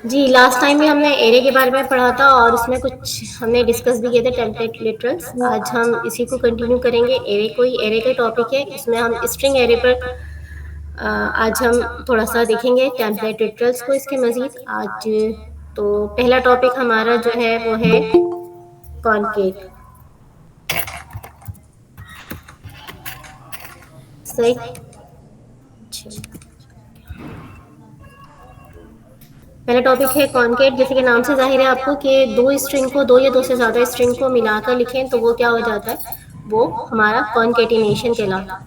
जी, last time भी हमने array के बारे में पढ़ा था और उसमें कुछ हमने डिस्कस भी किए थे टेम्पलेट लिटरल्स। आज हम इसी को कंटिन्यू करेंगे। एरे कोई एरे का टॉपिक है, इसमें हम स्ट्रिंग एरे पर आज हम थोड़ा-सा देखेंगे टेम्पलेट लिटरल्स को इसके मज़ीद। आज तो पहला टॉपिक हमारा जो है वो है कॉनकेट। सही? अच्छा। पहला टॉपिक है कॉनकेट। जैसे कि नाम से ज़ाहिर है आपको कि दो स्ट्रिंग को, दो या दो से ज़्यादा स्ट्रिंग को मिलाकर लिखें तो वो क्या हो जाता है, वो हमारा कॉनकेटिनेशन कहलाता है।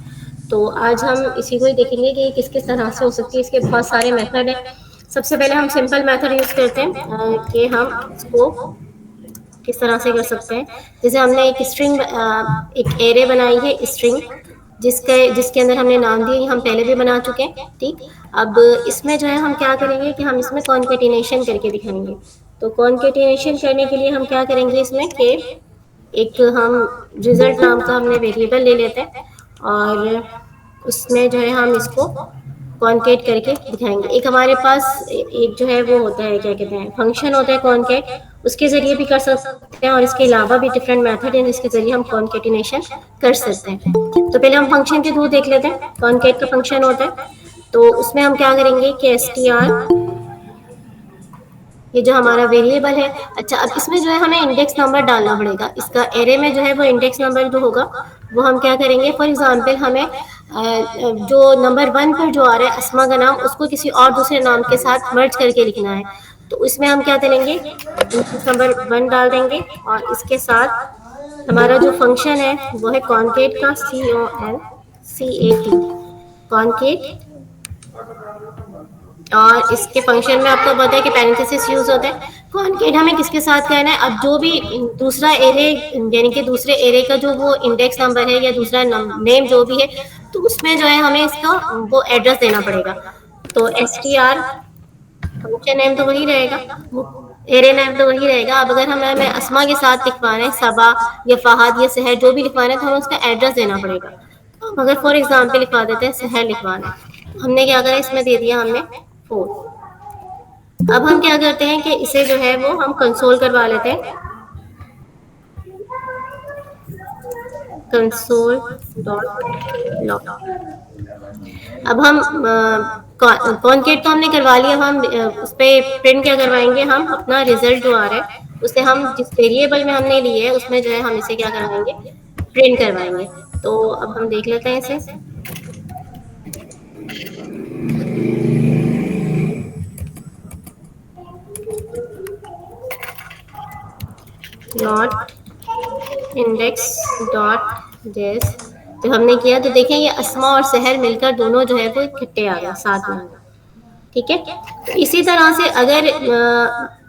तो आज हम इसी को ही देखेंगे कि किस किस तरह से हो सकती है। इसके बहुत सारे मेथड हैं। सबसे पहले हम सिंपल मेथड यूज़ करते हैं कि हम इसको किस तरह से कर सकते हैं। जैसे हमने एक स्ट्रिंग एक एरे बनाई है स्ट्रिंग, जिसके अंदर हमने नाम दिए, हम पहले भी बना चुके हैं। ठीक, अब इसमें जो है हम क्या करेंगे कि हम इसमें कॉन्केटिनेशन करके दिखाएंगे। तो कॉन्केटिनेशन करने के लिए हम क्या करेंगे इसमें कि एक हम रिजल्ट नाम का हमने वेरिएबल ले लेते हैं और उसमें जो है हम इसको कॉन्केट करके दिखाएंगे। एक हमारे पास एक जो है वो होता है, क्या कहते हैं, फंक्शन होता है कॉन्केट। उसके ज़रिए भी कर सकते हैं और इसके अलावा भी डिफरेंट मेथड हैं जिसके ज़रिए हम कॉन्केटिनेशन कर सकते हैं। तो पहले हम फंक्शन के थ्रू देख लेते हैं। कॉन्केट का फंक्शन होता है, तो उसमें हम क्या करेंगे कि str, ये जो हमारा वेरिएबल है। अच्छा, अब इसमें जो है हमें इंडेक्स नंबर डालना पड़ेगा। इसका एरे में जो है वो इंडेक्स नंबर जो होगा वो हम क्या करेंगे, फॉर एग्जांपल हमें जो नंबर 1 पर जो आ रहा है अस्मा का नाम, उसको किसी और दूसरे नाम के साथ मर्ज करके लिखना है। तो उसमें हम क्या करेंगे, इंडेक्स नंबर 1 डाल देंगे और इसके साथ हमारा जो फंक्शन है वो है कॉनकेट का, CONCAT, कॉनकेट। और इसके फंक्शन में आपको पता है कि पैरेंथेसिस यूज होता है। कॉनकेट हमें किसके साथ करना है, अब जो भी दूसरा एरे, यानी कि दूसरे एरे का जो वो इंडेक्स नंबर है या दूसरा नेम जो भी है, तो उसमें जो है हमें इसका वो एड्रेस देना पड़ेगा। तो str, फंक्शन नेम तो वही रहेगा, वो एरे नेम तो वही रहेगा। अब अगर हमें अस्मा के साथ लिखवाना है, सबा या फहद या सहर जो भी लिखवाना है, तो हमें उसका एड्रेस देना पड़ेगा। तो हम अगर फॉर एग्जाम्पल लिखवा देते हैं सहर लिखवाना है, हमने क्या करा, इसमें दे दिया हमने 4। अब हम क्या करते हैं कि इसे जो है वो हम कंसोल करवा लेते हैं। Console dot log. अब हम कॉन्केट तो हमने करवा लिया। अब हम उस पर प्रिंट क्या करवाएंगे, हम अपना रिजल्ट जो आ रहा है उसे हम जिस वेरिएबल में हमने लिए है उसमें जो है हम इसे क्या करवाएंगे, प्रिंट करवाएंगे। तो अब हम देख लेते हैं इसे। नॉट इंडेक्स डॉट दिस, तो हमने किया तो देखें ये अस्मा और सहर मिलकर दोनों जो है वो इकट्ठे आ गए, साथ में आ गए। ठीक है, तो इसी तरह से अगर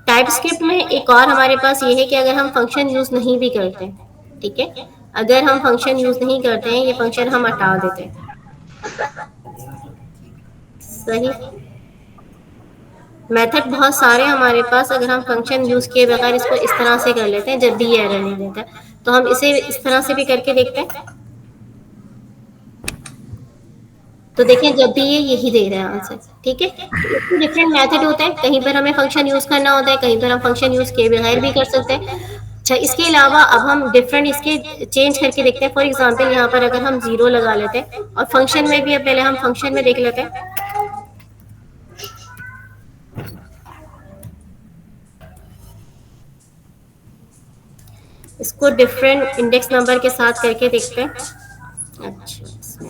टाइप स्क्रिप्ट में एक और हमारे पास ये है कि अगर हम फंक्शन यूज नहीं भी करते हैं, ठीक है, अगर हम फंक्शन यूज नहीं करते हैं, ये फंक्शन हम हटा देते हैं। सही, मेथड बहुत सारे हमारे पास, अगर हम फंक्शन यूज किए बगैर इसको इस तरह से कर लेते हैं जब भी ये एरर नहीं देता है, तो हम इसे इस तरह से भी करके देखते हैं। तो देखें जब भी ये यही दे रहा है आंसर। ठीक है, तो इसके डिफरेंट मेथड होते हैं। कहीं पर हमें फंक्शन यूज करना होता है, कहीं पर हम फंक्शन यूज किए बगैर भी कर सकते हैं। अच्छा, इसके अलावा अब हम डिफरेंट इसके चेंज करके देखते हैं। फॉर एग्जांपल यहाँ पर अगर हम 0 लगा लेते हैं और फंक्शन में भी, अब पहले हम फंक्शन में देख लेते हैं। इसको डिफरेंट इंडेक्स नंबर के साथ करके देखते हैं। अच्छा, इसमें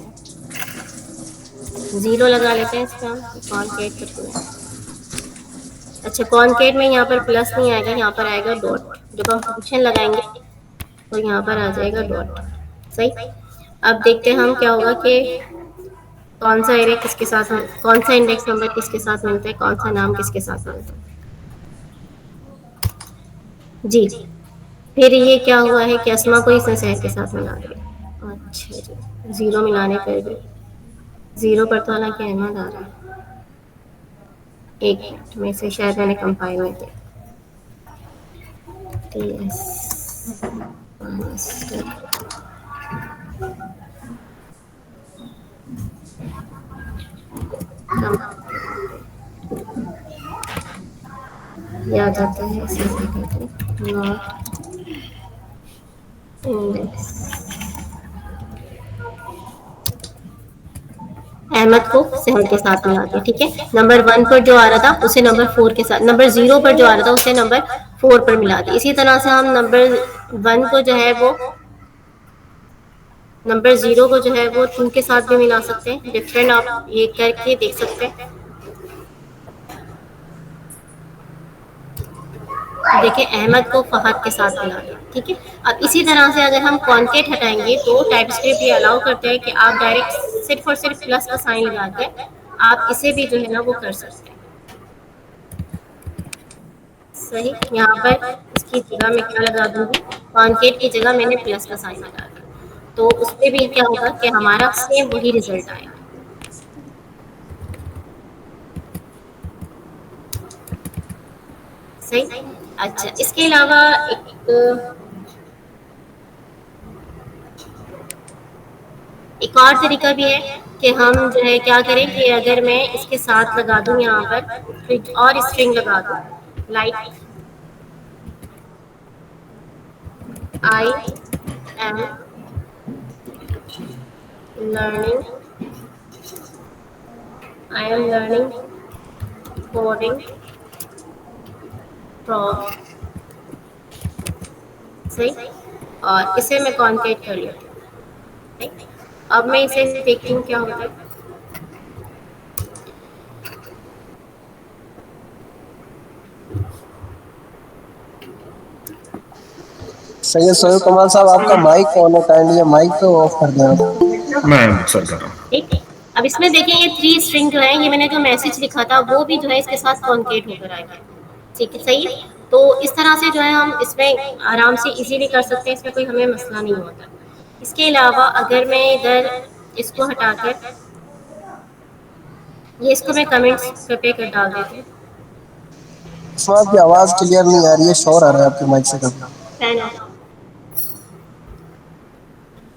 0 लगा लेते हैं इसका हम कॉन्केट करके। अच्छा, कॉन्केट में यहाँ पर प्लस नहीं आएगा, यहाँ पर आएगा डॉट। जब हम फंक्शन लगाएंगे तो यहाँ पर आ जाएगा डॉट। सही, अब देखते हैं हम क्या होगा कि कौन सा एरे किसके साथ, कौन सा इंडेक्स नंबर किसके साथ मिलता है, कौन सा नाम किसके साथ मिलता है। जी, फिर ये क्या हुआ है कि अस्मा को इसने शहर के साथ मिला दिया। अच्छा जी, 0 मिलाने पर भी, 0 पर तो हालांकि अहमद आ रहा है। एक मिनट में से शायद मैंने कंपाइल में दिया। TS मास्टर, ये आ जाता है ऐसे करके नॉट इंडेक्स। अहमद को सहर के साथ मिला दिया, ठीक है। नंबर वन पर जो आ रहा था उसे नंबर फोर के साथ, नंबर जीरो पर जो आ रहा था उसे नंबर फोर पर मिला दिया। इसी तरह से हम नंबर वन को जो है वो नंबर जीरो को जो है वो टू के साथ भी मिला सकते हैं। डिफरेंट आप ये करके देख सकते हैं। देखिए अहमद को फहद के साथ मिला दिया, ठीक है। अब इसी तरह से अगर हम कॉन्केट हटाएंगे तो टाइप स्क्रिप्ट ये अलाउ करता है कि आप डायरेक्ट सिर्फ और सिर्फ प्लस का साइन लगा के आप इसे भी जो है ना वो कर सकते हैं। सही, यहाँ पर इसकी जगह मैं क्या लगा दूंगी, कॉन्केट की जगह मैंने प्लस का साइन लगा दिया, तो उससे भी क्या होगा कि हमारा सेम वही रिजल्ट आएगा। सही। अच्छा, इसके अलावा एक और तरीका भी है कि हम जो है क्या करें कि अगर मैं इसके साथ लगा दूं यहाँ पर कुछ और स्ट्रिंग लगा दूं, like I am learning, I am learning coding from. सही, और इसे मैं कॉन्केट कर लेती हूँ। ठीक? अब मैं इसे देखती हूँ क्या होता है। सही है सोहेब कमाल साहब, आपका माइक ऑन है, काइंडली माइक तो ऑफ कर दें आप। मैं सर कर रहा हूँ। ठीक। अब इसमें देखें ये थ्री स्ट्रिंग जो है, ये मैंने जो मैसेज लिखा था वो भी जो है इसके साथ कॉन्केट होकर आएगा। ठीक है, सही है। तो इस तरह से जो है हम इसमें आराम से इजीली कर सकते हैं, इसमें कोई हमें मसला नहीं होता। इसके अलावा अगर मैं इधर इसको हटाकर ये इसको मैं कमेंट्स पे कर डाल देती हूँ। इसमें आपकी आवाज क्लियर नहीं आ रही है, शोर आ रहा है आपके माइक से कभी। Fan of.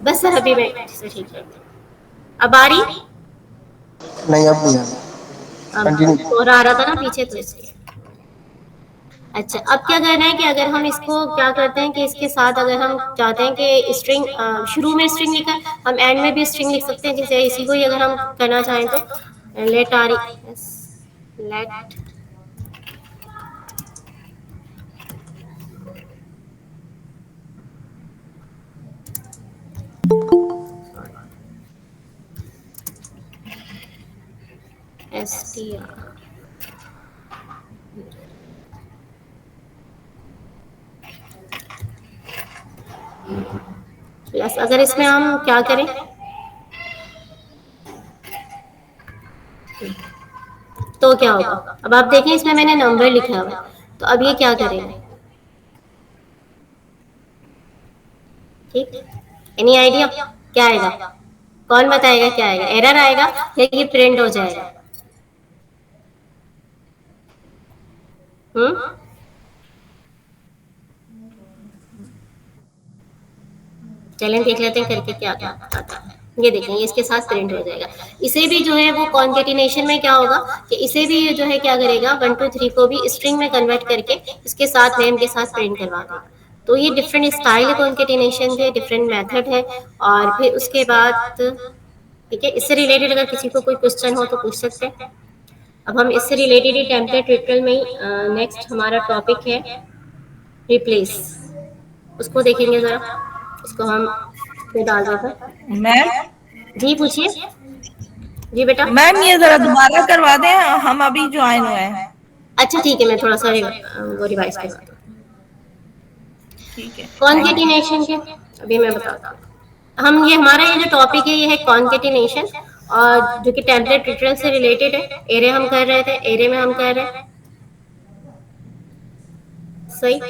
बस सर अभी मैं इसे ठीक करती हूँ। अब आ रही? नहीं अब नहीं आ रही, अब कंटिन्यू। शोर आ रहा था ना पीछे, तो इसलिए। अच्छा, अब क्या करना है कि अगर हम इसको क्या करते हैं कि इसके साथ अगर हम चाहते हैं कि स्ट्रिंग शुरू में स्ट्रिंग लिखा है, हम एंड में भी स्ट्रिंग लिख सकते हैं। जैसे इसी को ही अगर हम करना चाहें तो let R let S T R plus. अगर इसमें हम क्या करें तो क्या होगा, अब आप देखें इसमें मैंने नंबर लिखा हुआ है, तो अब ये क्या करेगा? ठीक, एनी आइडिया क्या आएगा? कौन बताएगा क्या आएगा? एरर आएगा या ये प्रिंट हो जाएगा? हम्म, चलें देख लेते हैं करके क्या क्या आता है। ये देखें ये इसके साथ प्रिंट हो जाएगा। इसे भी जो है वो कॉन्केटिनेशन में क्या होगा कि इसे भी जो है क्या करेगा, वन टू थ्री को भी स्ट्रिंग में कन्वर्ट करके इसके साथ नेम के साथ प्रिंट करवा देगा। तो ये डिफरेंट स्टाइल है कॉन्केटिनेशन के, डिफरेंट मेथड है। और फिर उसके बाद ठीक है, इससे रिलेटेड अगर किसी को कोई क्वेश्चन हो तो पूछ सकते हैं। अब हम इससे रिलेटेड ही टेम्पलेट ट्यूटोरियल में ही नेक्स्ट हमारा टॉपिक है रिप्लेस, उसको देखेंगे जरा। इसको हम पे डाल देते हैं। मैम जी पूछिए। जी बेटा। मैम ये जरा दोबारा करवा दें, हम अभी ज्वाइन हुए हैं। अच्छा ठीक है, मैं थोड़ा सा वो रिवाइज करवा दूँ। ठीक है, थैंक यू। कॉन्केटिनेशन के अभी मैं बताता हूँ। हम ये हमारा ये जो टॉपिक है ये है कॉन्केटिनेशन, और जो कि टेम्पलेट ट्यूटोरियल से रिलेटेड है। एरे हम कर रहे थे, एरे में हम कर रहे हैं। सही।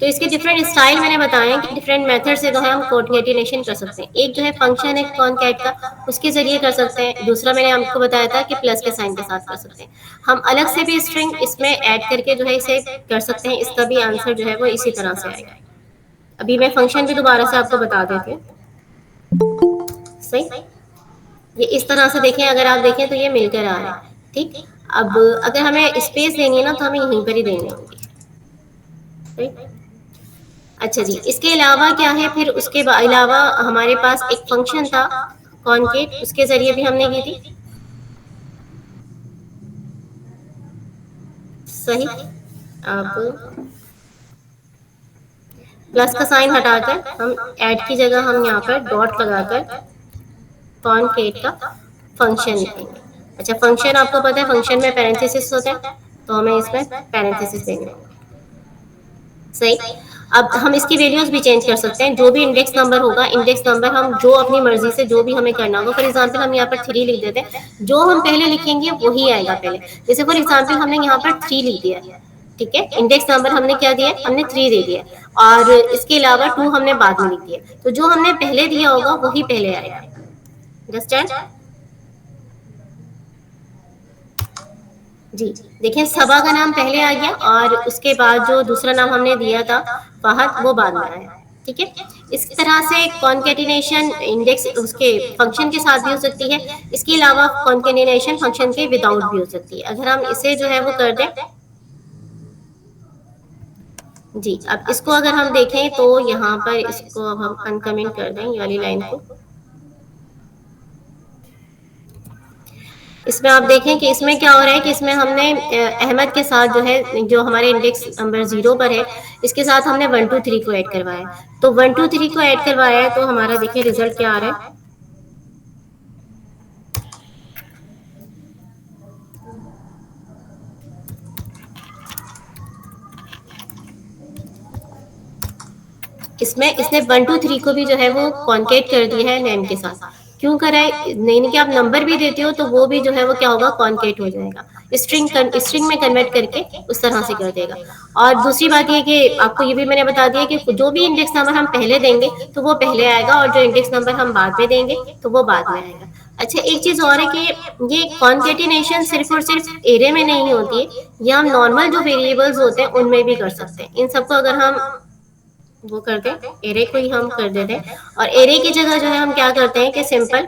तो इसके डिफरेंट स्टाइल मैंने बताए हैं कि डिफरेंट मेथड से जो है हम कॉन्केटिनेशन कर सकते हैं। एक जो है फंक्शन है कॉनकैट का, उसके जरिए कर सकते हैं। दूसरा मैंने आपको बताया था कि प्लस के साइन के साथ कर सकते हैं। हम अलग से भी स्ट्रिंग इसमें ऐड करके जो है इसे कर सकते हैं। इसका भी आंसर जो है वो इसी तरह से आएगा। अभी मैं फंक्शन भी दोबारा से आपको बता देती हूँ। सही, ये इस तरह से देखें, अगर आप देखें तो ये मिलकर आ रहा है। ठीक, अब अगर हमें स्पेस देनी है ना तो हमें यहीं पर ही देनी होगी। राइट। अच्छा जी, इसके अलावा क्या है फिर, उसके अलावा हमारे पास एक फंक्शन था कॉनकेट, उसके जरिए भी हमने की थी। सही। अब प्लस का साइन हटाकर हम ऐड की जगह हम यहाँ पर डॉट लगाकर कॉनकेट का फंक्शन लिखेंगे। अच्छा, फंक्शन आपको पता है फंक्शन में पैरेंथेसिस होता है, तो हमें इसमें पैरेंथेसिस देने होंगे। सही। अब हम इसकी वैल्यूज भी चेंज कर सकते हैं, जो भी इंडेक्स नंबर होगा, इंडेक्स नंबर हम जो अपनी मर्जी से जो भी हमें करना होगा, फॉर एग्जांपल हम यहाँ पर 3 लिख देते हैं, जो हम पहले लिखेंगे वही आएगा पहले। जैसे फॉर एग्जांपल हमने यहाँ पर 3 लिख दिया है, ठीक है, इंडेक्स नंबर हमने क्या दिया, हमने 3 दे दिया, और इसके अलावा 2 हमने बाद में लिख दिया, तो जो हमने पहले दिया होगा वही पहले आएगा। अंडरस्टैंड जी। देखिए, सबा का नाम पहले आ गया और उसके बाद जो दूसरा नाम हमने दिया था फहद, वो बाद में आया। ठीक है, इस तरह से कॉन्केटिनेशन इंडेक्स उसके फंक्शन के साथ भी हो सकती है, इसके अलावा कॉन्केटिनेशन फंक्शन के विदाउट भी हो सकती है। अगर हम इसे जो है वो कर दें जी, अब इसको अगर हम देखें तो यहाँ पर इसको अब हम अनकमेंट कर दें ये वाली लाइन को। इसमें आप देखें कि इसमें क्या हो रहा है कि इसमें हमने अहमद के साथ जो है, जो हमारे इंडेक्स नंबर 0 पर है, इसके साथ हमने 1 2 3 को ऐड करवाया है। तो 1 2 3 को ऐड करवाया है तो हमारा देखिए रिजल्ट क्या आ रहा है। इसमें इसने 1 2 3 को भी जो है वो कॉन्केट कर दिया है नेम के साथ। क्यों करा है? नहीं कि आप नंबर भी देते हो तो वो भी जो है वो क्या होगा, कॉन्केट हो जाएगा, स्ट्रिंग में कन्वर्ट करके उस तरह से कर देगा। और दूसरी बात ये कि आपको ये भी मैंने बता दिया कि जो भी इंडेक्स नंबर हम पहले देंगे तो वो पहले आएगा, और जो इंडेक्स नंबर हम बाद में देंगे तो वो बाद में आएगा। अच्छा, एक चीज और है कि ये कॉन्केटिनेशन सिर्फ और सिर्फ एरे में नहीं होती है, ये हम नॉर्मल जो वेरिएबल्स होते हैं उनमें भी कर सकते हैं। इन सबको अगर हम वो कर दें, एरे को ही हम कर देते हैं, और एरे की जगह जो है हम क्या करते हैं कि सिंपल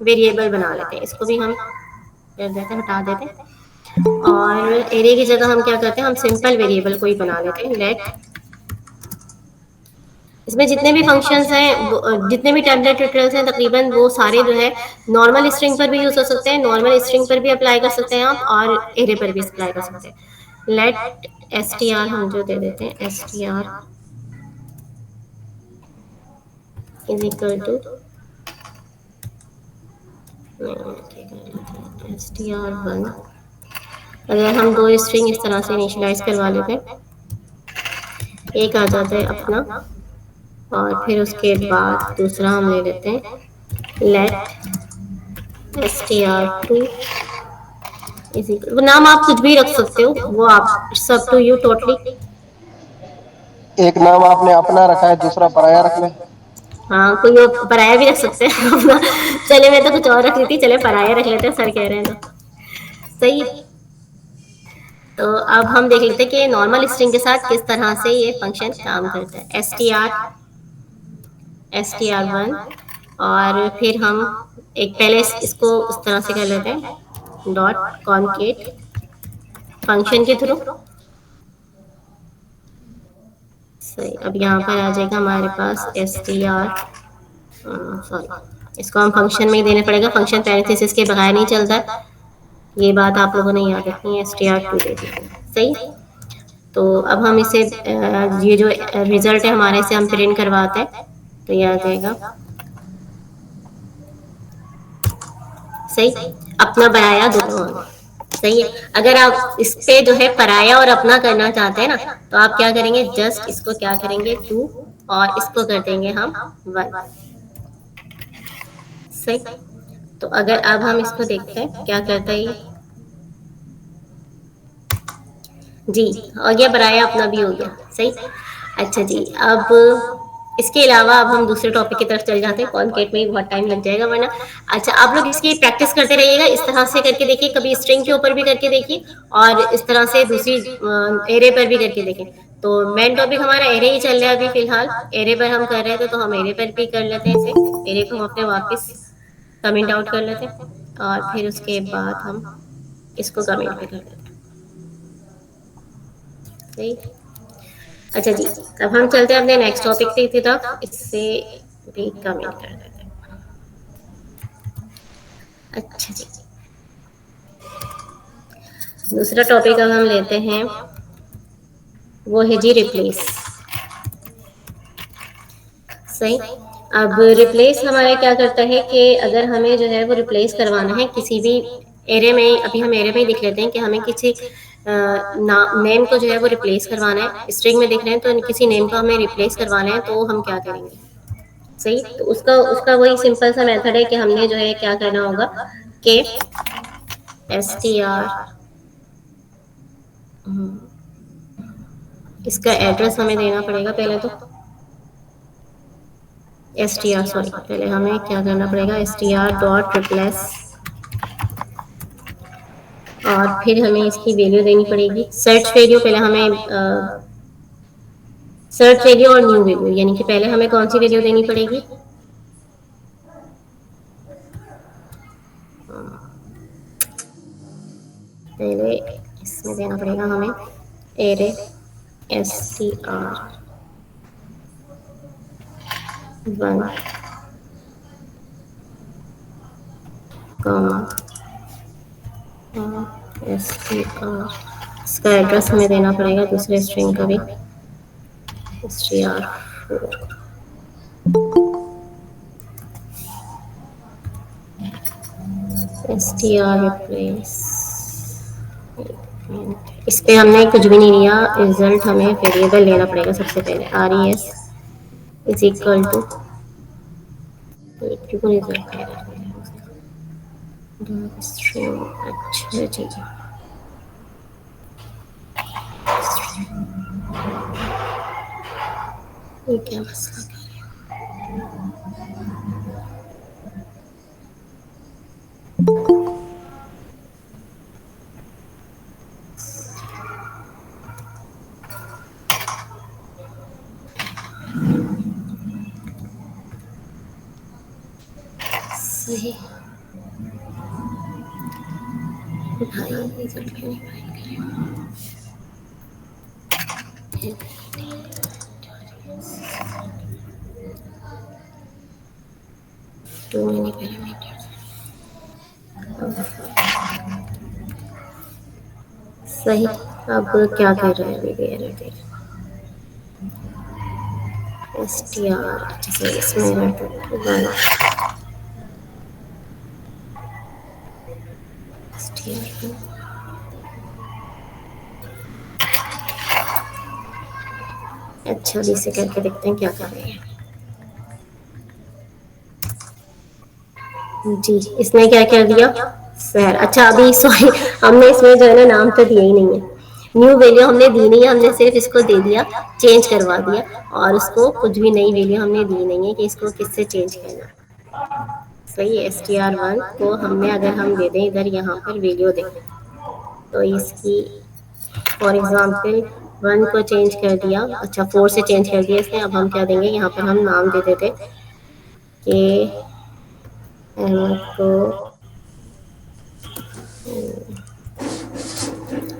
वेरिएबल बना लेते हैं। इसको भी हम कर देते हैं, हटा देते हैं, और एरे की जगह हम क्या करते हैं, हम सिंपल वेरिएबल को ही बना लेते हैं, लेट। इसमें जितने भी फंक्शंस हैं, जितने भी टेम्पलेट ट्यूटोरियल्स हैं तकरीबन, वो सारे जो है नॉर्मल स्ट्रिंग पर भी यूज हो सकते हैं, नॉर्मल स्ट्रिंग पर भी अप्लाई कर सकते हैं आप, और एरे पर भी अप्लाई कर सकते हैं। लेट str हम जो दे देते हैं, str is equal to str1। अगर हम दो स्ट्रिंग इस तरह से इनिशियलाइज करवा लेते हैं, एक आ जाता है अपना, और फिर उसके बाद दूसरा हम ले लेते हैं लेट str2 इज इक्वल, वो नाम आप कुछ भी रख सकते हो, वो आप सब टू यू टोटली। एक नाम आपने अपना रखा है, दूसरा पराया रख ले। हाँ, कोई और पराया भी रख सकते हैं अपना। चले, मैं तो कुछ और रख रही थी, चले पराया रख लेते हैं, सर कह रहे हैं तो सही। तो अब हम देख लेते हैं कि नॉर्मल स्ट्रिंग के साथ किस तरह से ये फंक्शन काम करता है। str1, और फिर हम एक पहले इसको उस तरह से कर लेते हैं, डॉट कॉनकेट फंक्शन के थ्रू। सही। अब यहाँ पर आ जाएगा हमारे पास str, सॉरी, इसको हम फंक्शन में ही देना पड़ेगा, फंक्शन पैरेंथेसिस के बगैर नहीं चलता, ये बात आप लोगों ने याद रखनी है, str2 दे दीजिए। सही। तो अब हम इसे ये जो रिजल्ट है हमारे से हम प्रिंट करवाते हैं, तो ये आ जाएगा सही, अपना पराया दोनों होंगे। सही है। अगर आप इस पे जो है पराया और अपना करना चाहते हैं ना, तो आप क्या करेंगे, जस्ट इसको क्या करेंगे 2, और इसको कर देंगे हम 1। सही। तो अगर अब हम इसको देखते हैं क्या करता है ये जी, और ये पराया अपना भी हो गया। सही। अच्छा जी, अब इसके अलावा अब हम दूसरे टॉपिक की तरफ चल जाते हैं, कॉन्केट में ही बहुत टाइम लग जाएगा वरना। अच्छा, आप लोग इसकी प्रैक्टिस करते रहिएगा, इस तरह से करके देखिए, कभी स्ट्रिंग के ऊपर भी करके देखिए, और इस तरह से दूसरी एरे पर भी करके देखें। तो मेन टॉपिक हमारा एरे ही चल रहा है अभी फिलहाल, एरे पर हम कर रहे थे, तो हम एरे पर भी कर लेते हैं इसे, एरे को हम अपने वापस कमेंट आउट कर लेते हैं, और फिर उसके बाद हम इसको कमेंट भी कर लेते हैं। सही। अच्छा जी, अब हम चलते हैं अपने नेक्स्ट टॉपिक की तरफ। इससे भी कमेंट कर देते हैं। अच्छा जी, दूसरा टॉपिक अब हम लेते हैं, वो है जी रिप्लेस। सही। अब रिप्लेस हमारा क्या करता है कि अगर हमें जो है वो रिप्लेस करवाना है किसी भी एरे में, अभी हम एरे में ही देख लेते हैं कि हमें किसी नेम को जो है वो रिप्लेस करवाना है। स्ट्रिंग में देख रहे हैं तो किसी नेम को हमें रिप्लेस करवाना है, तो हम क्या करेंगे? सही। तो उसका उसका वही सिंपल सा मेथड है कि हमने जो है क्या करना होगा कि str, इसका एड्रेस हमें देना पड़ेगा पहले तो। str सॉरी, पहले हमें क्या करना पड़ेगा, str डॉट रिप्लेस, और फिर हमें इसकी वैल्यू देनी पड़ेगी सर्च वैल्यू। पहले हमें सर्च वैल्यू और न्यू वैल्यू, यानी कि पहले हमें कौन सी वैल्यू देनी पड़ेगी? पहले इसमें देना पड़ेगा हमें एरे str 1 कॉमा str, इसका एड्रेस हमें देना पड़ेगा दूसरे स्ट्रिंग का भी, str4। str रिप्लेस, इस पे हमने कुछ भी नहीं लिया, रिजल्ट हमें वेरिएबल लेना पड़ेगा सबसे पहले। res is equal to, result string. अच्छा जी, ये क्या मसला कर रहे हैं? सही भाई, रिजल्ट क्यों नहीं फाइंड कर रहे हो? 2 many parameters। सही। अब क्या कर रहा है अभी एरर दे str, अच्छा सही, इसमें 1 str। अच्छा, अभी से करके देखते हैं क्या कर रहे हैं। जी, इसने क्या कर दिया सर? अच्छा अभी सॉरी, हमने इसमें जो है ना नाम तो दिया ही नहीं है, न्यू वैल्यू हमने दी नहीं है, हमने सिर्फ इसको दे दिया, चेंज करवा दिया, और उसको कुछ भी नई वैल्यू हमने दी नहीं है कि इसको किससे चेंज करना। सही है। str1 को हमने, अगर हम दे दें इधर यहाँ पर वैल्यू दें, तो इसकी फॉर एग्जांपल 1 को चेंज कर दिया, अच्छा 4 से चेंज कर दिया इसने। अब हम क्या देंगे, यहाँ पर हम नाम दे देते कि अहमद को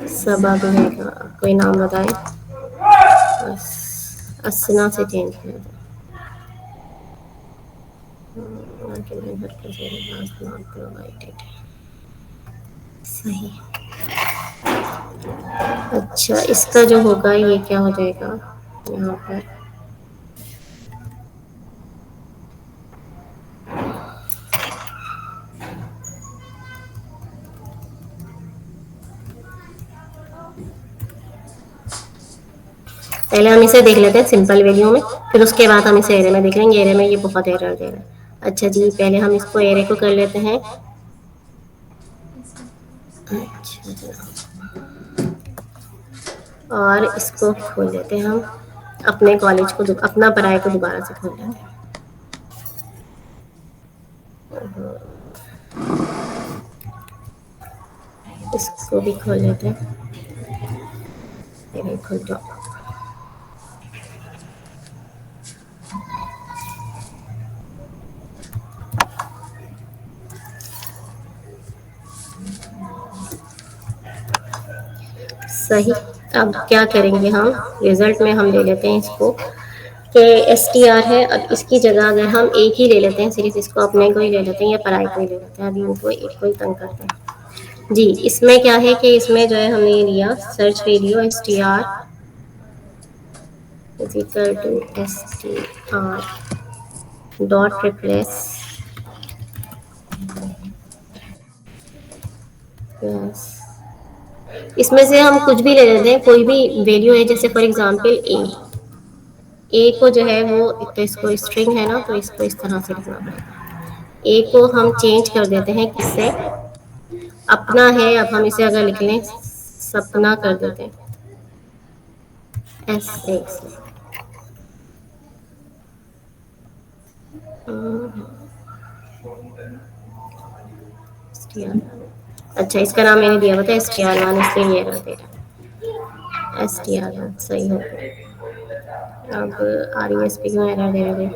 सबा बनेगा, कोई नाम बताए, असना से चेंज कर दो। सही। अच्छा, इसका जो होगा ये क्या हो जाएगा यहाँ पर, पहले हम इसे देख लेते हैं सिंपल वैल्यू में, फिर उसके बाद हम इसे एरे में देख लेंगे। एरे में ये बहुत एरर दे रहा है। अच्छा जी, पहले हम इसको एरे को कर लेते हैं। अच्छा, और इसको खोल लेते हैं हम, अपने कॉलेज को, अपना पढ़ाई को दोबारा से खोल लेते हैं। इसको भी खोल लेते हैं, ये भी खोल जाओ। सही। अब क्या करेंगे हम, रिजल्ट में हम ले लेते हैं इसको कि एस टी आर है। अब इसकी जगह अगर हम एक ही ले लेते हैं, सिर्फ इसको अपने को ही ले लेते हैं या पराई को ही ले लेते हैं, अभी इनको एक को ही तंग करते हैं जी। इसमें क्या है कि इसमें जो है हमने ये लिया search value S T R is equal to S T R dot replace plus, इसमें से हम कुछ भी ले लेते हैं, कोई भी वैल्यू है, जैसे फॉर एग्जांपल ए को जो है वो एक तो इसको स्ट्रिंग है ना, तो इसको इस तरह से लिखना पड़ेगा। ए को हम चेंज कर देते हैं किससे, अपना है, अब हम इसे अगर लिख लें सपना कर देते हैं एस ए से। अच्छा, इसका नाम मैंने दिया हुआ था एस टी आर वन, इसलिए ये एरर दे रहा है। एस टी आर वन सही हो गया। अब आर ई एस पी क्यों एरर दे रहे थे,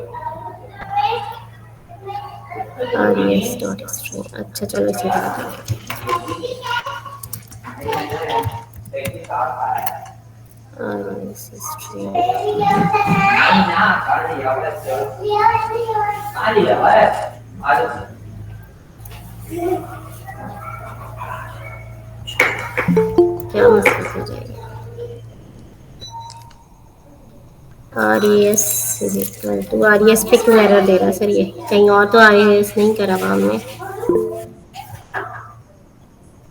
are E S dot string. अच्छा चलो इसी तरह कर आर ई एस स्ट्रिंग। क्या मसला हो जाएगा, R E S is equal to, R E S पे क्यों एरर दे रहा है सर, ये कहीं और तो आर ई एस नहीं करा हुआ हमने।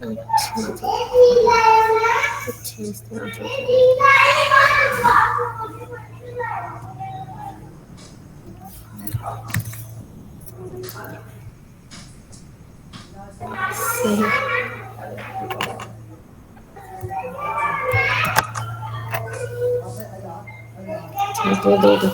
अच्छा जी, अच्छा इस तरह से सही। चलो दे दो,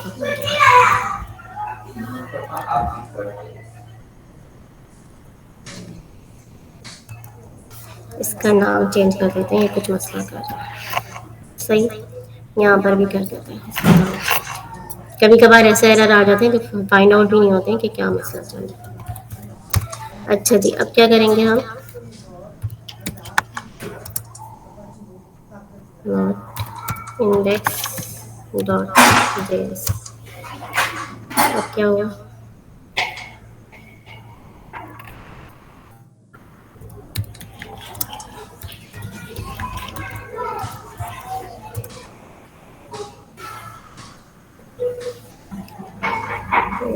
इसका नाम चेंज कर देते हैं, ये कुछ मसला कर रहा है। सही, यहाँ पर भी कर देते हैं इसका नाम। कभी कभार ऐसे एरर आ जाते हैं कि फाइंड आउट भी नहीं होते हैं कि क्या मसला चल रहा है। अच्छा जी, अब क्या करेंगे हम, इंडेक्स डॉट जेएस। अब क्या हुआ,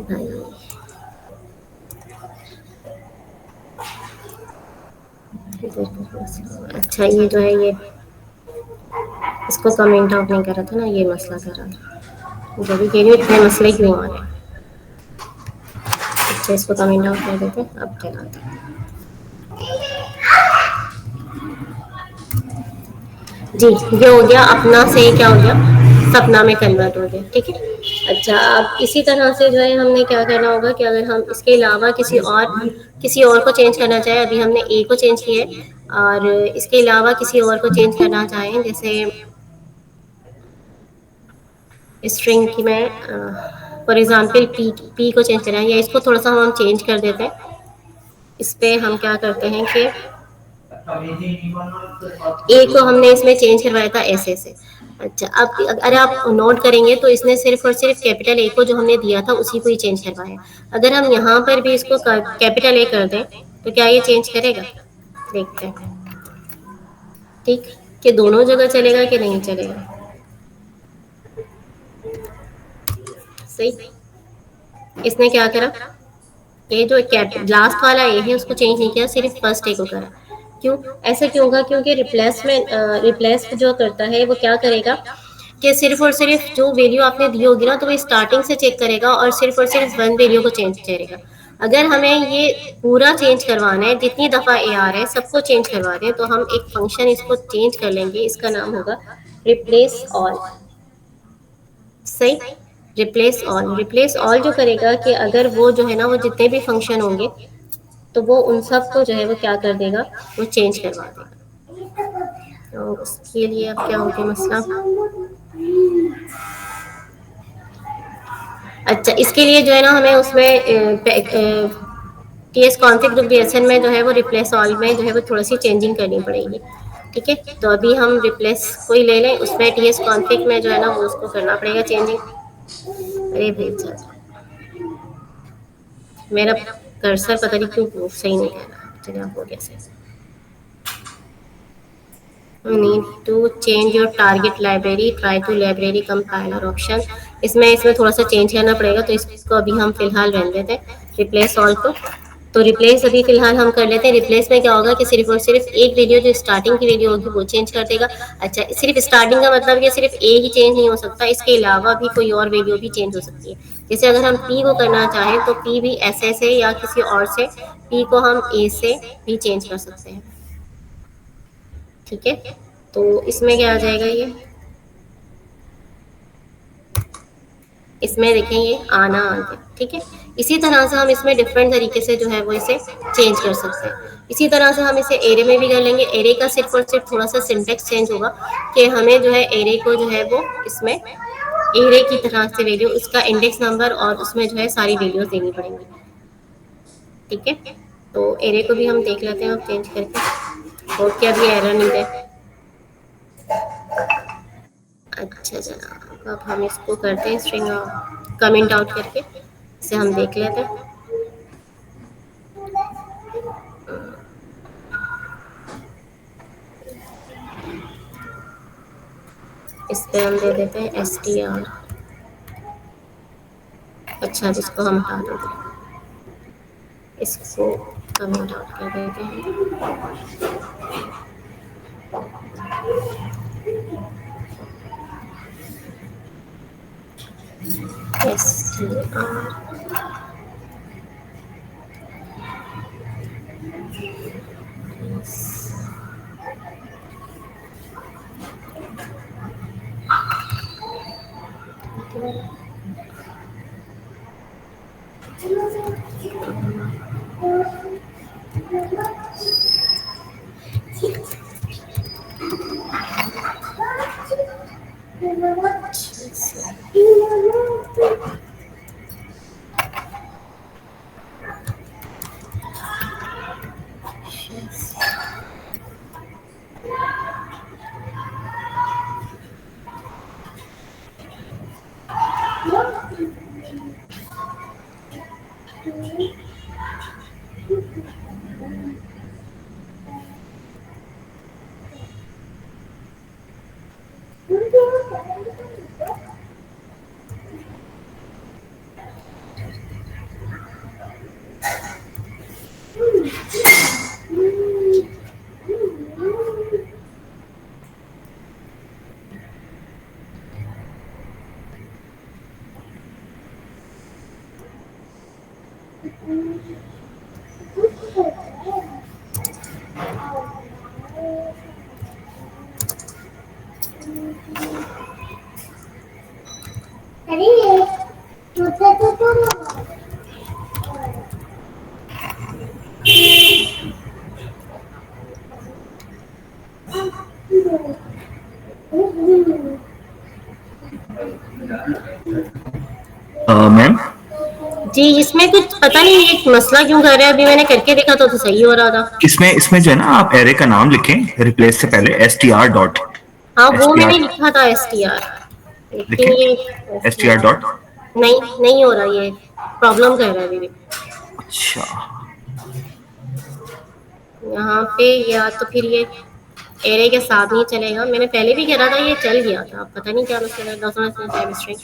भाई अच्छा ये जो है ये इसको कमेंट आउट नहीं कर रहा था ना, ये मसला कर रहा था, जो भी कह रही हूँ इतने मसले क्यों आ रहे हैं। अच्छा इसको कमेंट आउट कर देते हैं, अब चलाते हैं जी। ये हो गया अपना से क्या हो गया, सपना में कन्वर्ट हो गया, ठीक है। अच्छा अब इसी तरह से जो है हमने क्या करना होगा कि अगर हम इसके अलावा किसी और को चेंज करना चाहें, अभी हमने ए को चेंज किया है, और इसके अलावा किसी और को चेंज करना चाहें, जैसे स्ट्रिंग की मैं फॉर एग्जांपल पी को चेंज करना है, या इसको थोड़ा सा हम चेंज कर देते हैं। इस पे हम क्या करते हैं कि ए को हमने इसमें चेंज करवाया था ऐसे से। अच्छा अब अगर आप नोट करेंगे तो इसने सिर्फ और सिर्फ कैपिटल ए को जो हमने दिया था उसी को ही चेंज करवाया। अगर हम यहाँ पर भी इसको कैपिटल ए कर दें तो क्या ये चेंज करेगा, देखते हैं ठीक, कि दोनों जगह चलेगा कि नहीं चलेगा। सही, इसने क्या करा, ये जो लास्ट वाला ए है उसको चेंज नहीं किया, सिर्फ फर्स्ट ए को करा। क्यों ऐसा क्यों होगा, क्योंकि रिप्लेस जो करता है वो क्या करेगा कि सिर्फ और सिर्फ जो वैल्यू आपने दी होगी ना तो वो स्टार्टिंग से चेक करेगा और सिर्फ वन वैल्यू को चेंज करेगा। अगर हमें ये पूरा चेंज करवाना है, जितनी दफ़ा ए आ रहा है सबको चेंज करवा रहे हैं, तो हम एक फंक्शन इसको चेंज कर लेंगे, इसका नाम होगा रिप्लेस ऑल। सही, रिप्लेस ऑल जो करेगा कि अगर वो जो है ना वो जितने भी फंक्शन होंगे तो वो उन सब को जो है वो क्या कर देगा, वो चेंज करवा देगा। तो उसके लिए अब क्या हो गया मसला, अच्छा इसके लिए जो है ना हमें उसमें टी एस कॉन्फिग में जो है वो रिप्लेस ऑल में जो है वो थोड़ी सी चेंजिंग करनी पड़ेगी, ठीक है, तो अभी हम रिप्लेस कोई ले लें, उसमें टीएस कॉन्फ़िग में जो है ना वो उसको करना पड़ेगा चेंजिंग। अरे भाई चल, मेरा कर्सर पता नहीं क्यों सही नहीं कह रहा। चलिए आप हो गया सही। You need to change your target library, try to library compiler option। इसमें थोड़ा सा चेंज करना पड़ेगा, तो इसको अभी हम फिलहाल रहने देते हैं, रिप्लेस ऑल को। तो रिप्लेस अभी फिलहाल हम कर लेते हैं। रिप्लेस में क्या होगा कि सिर्फ और सिर्फ एक वीडियो जो स्टार्टिंग की वीडियो होगी वो चेंज कर देगा। अच्छा, सिर्फ स्टार्टिंग का मतलब ये सिर्फ ए ही चेंज नहीं हो सकता, इसके अलावा भी कोई और वीडियो भी चेंज हो सकती है। जैसे अगर हम पी को करना चाहें तो पी भी ऐसे से या किसी और से, पी को हम ए से भी चेंज कर सकते हैं। ठीक है, तो इसमें क्या आ जाएगा, ये इसमें देखें ये आना आ गया। ठीक है, इसी तरह से हम इसमें डिफरेंट तरीके से जो है वो इसे चेंज कर सकते हैं। इसी तरह से हम इसे एरे में भी कर लेंगे। एरे का सिर्फ और सिर्फ थोड़ा सा सिंटेक्स चेंज होगा कि हमें जो है एरे को जो है वो इसमें एरे की तरह से वैल्यू, उसका इंडेक्स नंबर और उसमें जो है सारी वैल्यूज देनी पड़ेंगी। ठीक है, तो एरे को भी हम देख लेते हैं अब चेंज करके, और क्या भी एरर नहीं है। अच्छा जनाब, अब हम इसको करते हैं स्ट्रिंग कमेंट आउट करके, इसे हम देख लेते हैं। इस पे हम दे देते हैं str। अच्छा, अब इसको हम हटा देते हैं, इसको कमेंट आउट कर देते हैं। str मैम, जी, इसमें कुछ पता नहीं ये मसला क्यों कर रहा है। अभी मैंने करके देखा तो सही हो रहा था। इसमें इसमें जो है ना, आप एरे का नाम लिखें रिप्लेस से पहले str डॉट, हाँ, वो str मैंने लिखा था str, लेकिन लिखें, ये str डॉट। नहीं नहीं हो रहा, ये प्रॉब्लम कर रहा है अभी भी। अच्छा, यहाँ पे या तो फिर ये एरे के साथ नहीं चलेगा। मैंने पहले भी करा था, ये चल गया था, पता नहीं क्या मसला है। स्ट्रिंग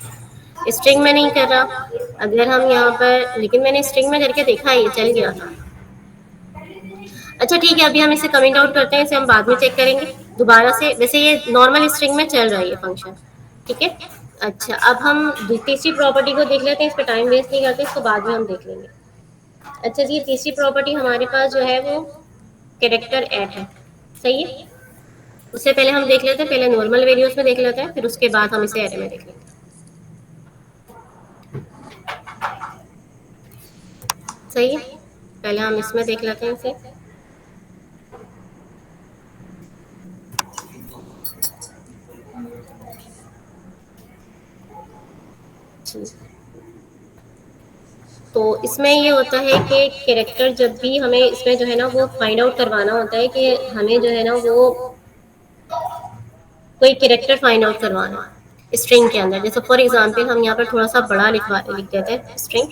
स्ट्रिंग में नहीं कर रहा। अगर हम यहाँ पर, लेकिन मैंने स्ट्रिंग में करके देखा, ये चल गया था। अच्छा ठीक है, अभी हम इसे कमेंट आउट करते हैं, इसे हम बाद में चेक करेंगे दोबारा से। वैसे ये नॉर्मल स्ट्रिंग में चल रहा है ये फंक्शन। ठीक है, अच्छा अब हम तीसरी प्रॉपर्टी को देख लेते हैं। इस पर टाइम वेस्ट नहीं करते, इसको बाद में हम देख लेंगे। अच्छा जी, तीसरी प्रॉपर्टी हमारे पास जो है वो कैरेक्टर ऐड है। सही है, उससे पहले हम देख लेते हैं, पहले नॉर्मल वेरियोस में देख लेते हैं, फिर उसके बाद हम इसे एरे में देख लेते हैं। सही है, पहले हम इसमें देख लेते हैं इसे। तो इसमें ये होता है कि कैरेक्टर, जब भी हमें इसमें जो है ना वो फाइंड आउट करवाना होता है कि हमें जो है ना वो कोई कैरेक्टर फाइंड आउट करवाना है स्ट्रिंग के अंदर। जैसे फॉर एग्जांपल हम यहाँ पर थोड़ा सा बड़ा लिख देते हैं स्ट्रिंग।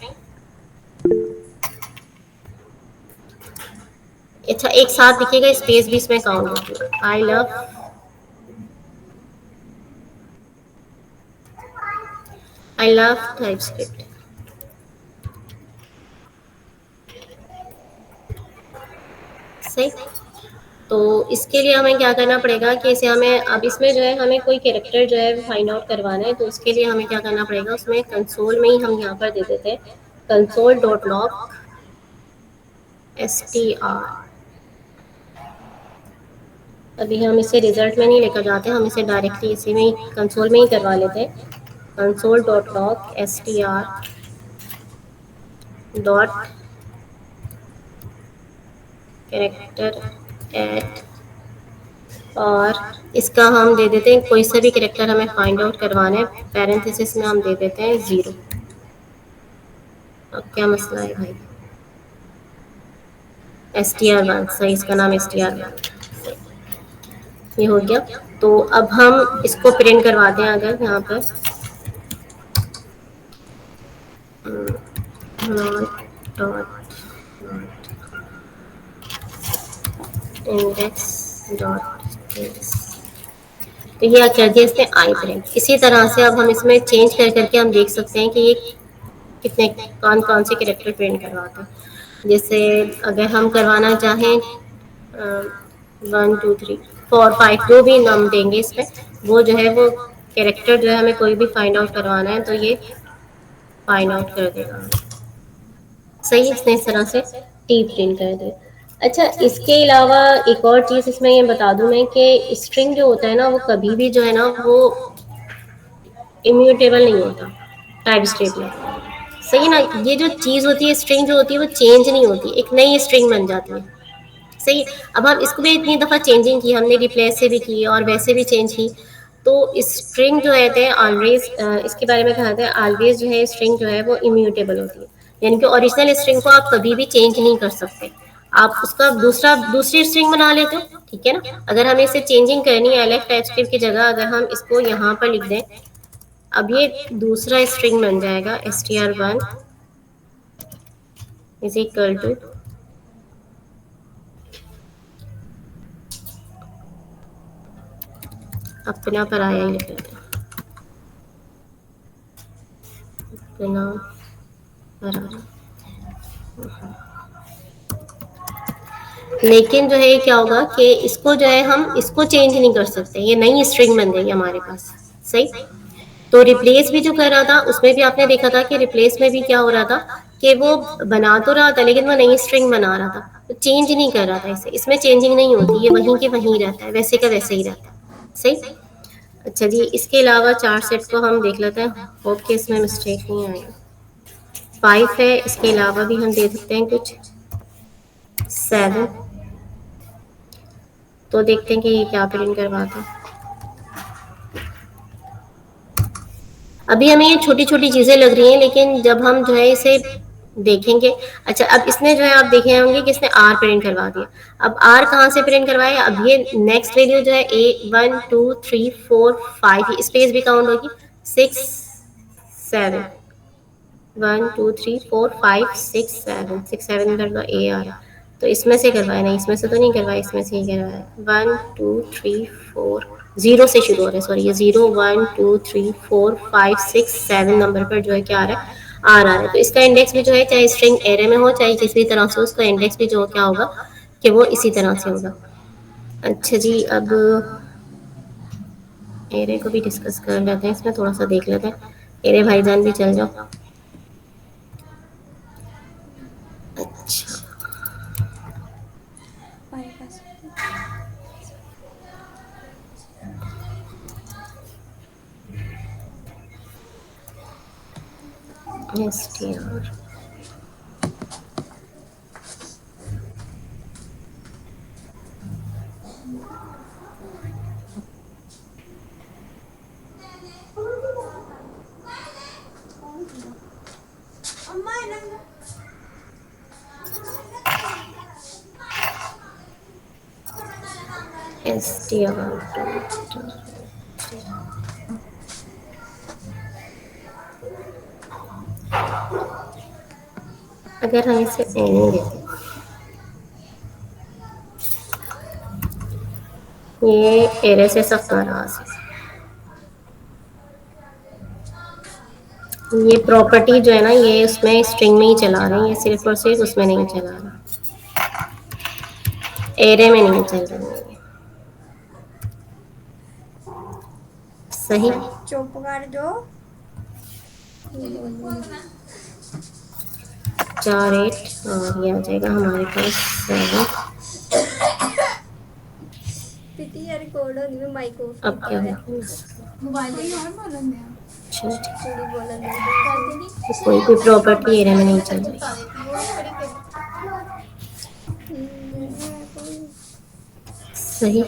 अच्छा, एक साथ दिखेगा, स्पेस भी इसमें काउंट होती है। I love TypeScript. सही। तो इसके लिए हमें क्या करना पड़ेगा कि इसे हमें अब इसमें जो है हमें कोई कैरेक्टर जो है फाइंड आउट करवाना है। तो उसके लिए हमें क्या करना पड़ेगा, उसमें कंसोल में ही हम यहाँ पर दे देते हैं कंसोल डॉट लॉग str। अभी हम इसे रिजल्ट में नहीं लेकर जाते, हम इसे डायरेक्टली इसी में ही कंसोल में ही करवा लेते हैं। Console dot log str dot character eight, और इसका हम दे देते हैं कोई सा भी कैरेक्टर हमें फाइंड आउट करवाना है, पैरेंथेसिस में हम दे देते हैं 0। अब क्या मसला है भाई, str1, सही, इसका नाम str1, ये हो गया। तो अब हम इसको प्रिंट करवाते हैं अगर यहाँ पर इंडेक्स डॉट तो ये कर दिया इसने आई प्रिंट। इसी तरह से अब हम इसमें चेंज कर करके हम देख सकते हैं कि ये कितने कौन कौन से कैरेक्टर प्रिंट करवाता है। जैसे अगर हम करवाना चाहें 1 2 3 4 5 जो भी नाम देंगे इसमें, वो जो है वो कैरेक्टर जो है हमें कोई भी फाइंड आउट करवाना है तो ये फाइंड आउट कर देगा। सही, इसने इस तरह से टी प्रिंट कर दिया। अच्छा, इसके अलावा एक और चीज़ इसमें ये बता दूं मैं कि स्ट्रिंग जो होता है ना वो कभी भी जो है ना वो इम्यूटेबल नहीं होता टाइप स्क्रिप्ट में। सही ना, ये जो चीज़ होती है स्ट्रिंग जो होती है वो चेंज नहीं होती, एक नई स्ट्रिंग बन जाती है। सही। अब हम इसको भी इतनी दफ़ा चेंजिंग की, हमने रिप्लेस से भी की और वैसे भी चेंज की। तो स्ट्रिंग जो है ऑलवेज, इसके बारे में कहा था ऑलवेज जो है स्ट्रिंग जो है वो इम्यूटेबल होती है, यानी कि ओरिजिनल स्ट्रिंग को आप कभी भी चेंज नहीं कर सकते। आप उसका दूसरी स्ट्रिंग बना लेते हो, ठीक है ना। अगर हमें इसे चेंजिंग करनी है एलेफ टाइपस्क्रिप्ट की जगह अगर हम इसको यहाँ पर लिख दें, अब ये दूसरा स्ट्रिंग बन जाएगा str1 इज इक्वल टू अपना पराया ही लिख लेते हैं, अपना पराया। लेकिन जो है क्या होगा कि इसको जो है हम इसको चेंज नहीं कर सकते, ये नई स्ट्रिंग बन गई हमारे पास। सही। तो रिप्लेस भी जो कर रहा था उसमें भी आपने देखा था कि रिप्लेस में भी क्या हो रहा था कि वो बना तो रहा था लेकिन वो नई स्ट्रिंग बना रहा था, तो चेंज नहीं कर रहा था इसे। इसमें चेंजिंग नहीं होती, ये वहीं के वहीं रहता है, वैसे का वैसे ही रहता है। सही। अच्छा जी, इसके अलावा 4 सेट को हम देख लेते हैं, होप कि इसमें मिस्टेक नहीं आएगा। 5 है, इसके अलावा भी हम दे सकते हैं कुछ 7। तो देखते हैं कि ये क्या प्रिंट करवाता है। अभी हमें ये छोटी छोटी चीज़ें लग रही हैं लेकिन जब हम जो है इसे देखेंगे। अच्छा, अब इसने जो है आप देखे होंगे कि इसने आर प्रिंट करवा दिया। अब आर कहाँ से प्रिंट करवाया, अब ये नेक्स्ट वैल्यू जो है 1 2 3 4 5 स्पेस भी काउंट होगी, 6 7 1 2 3 4 5 6 7 6 7 कर लो, ए आ रहा। तो इसमें से करवाया नहीं, इसमें से तो नहीं करवाया, इसमें से ही करवाया। 1 2 3 4 0 से शुरू हो रहा है, सॉरी ये 0 1 2 3 4 5 6 7 नंबर पर जो है क्या आ रहा है, आर आ रहा है। तो इसका इंडेक्स भी जो है चाहे स्ट्रिंग एरे में हो चाहे किसी तरह से, उसका इंडेक्स भी जो क्या होगा कि वो इसी तरह से होगा। अच्छा जी, अब एरे को भी डिस्कस कर लेते हैं, इसमें थोड़ा सा देख लेते हैं। एरे भाईजान भी चल जाओ। अच्छा, str str अगर हम इसे एनी देते, ये एरेसेस ऑफ नाराज है। ये प्रॉपर्टी जो है ना, ये उसमें स्ट्रिंग में ही चला रहे हैं, ये सिर्फ और सिर्फ उसमें नहीं चला रहा, एरे में नहीं चल रहा है। सही। चुप कर दो। 4 8 और ये आ जाएगा हमारे पास 7। पिटी रिकॉर्ड हो नहीं, माइक ऑफ अब क्या किया होगा? मोबाइल पे और बोलन दे अच्छा, ठीक। थोड़ी बोलन दे तो कोई भी प्रॉपर्टी एरे में नहीं चल रही। सही।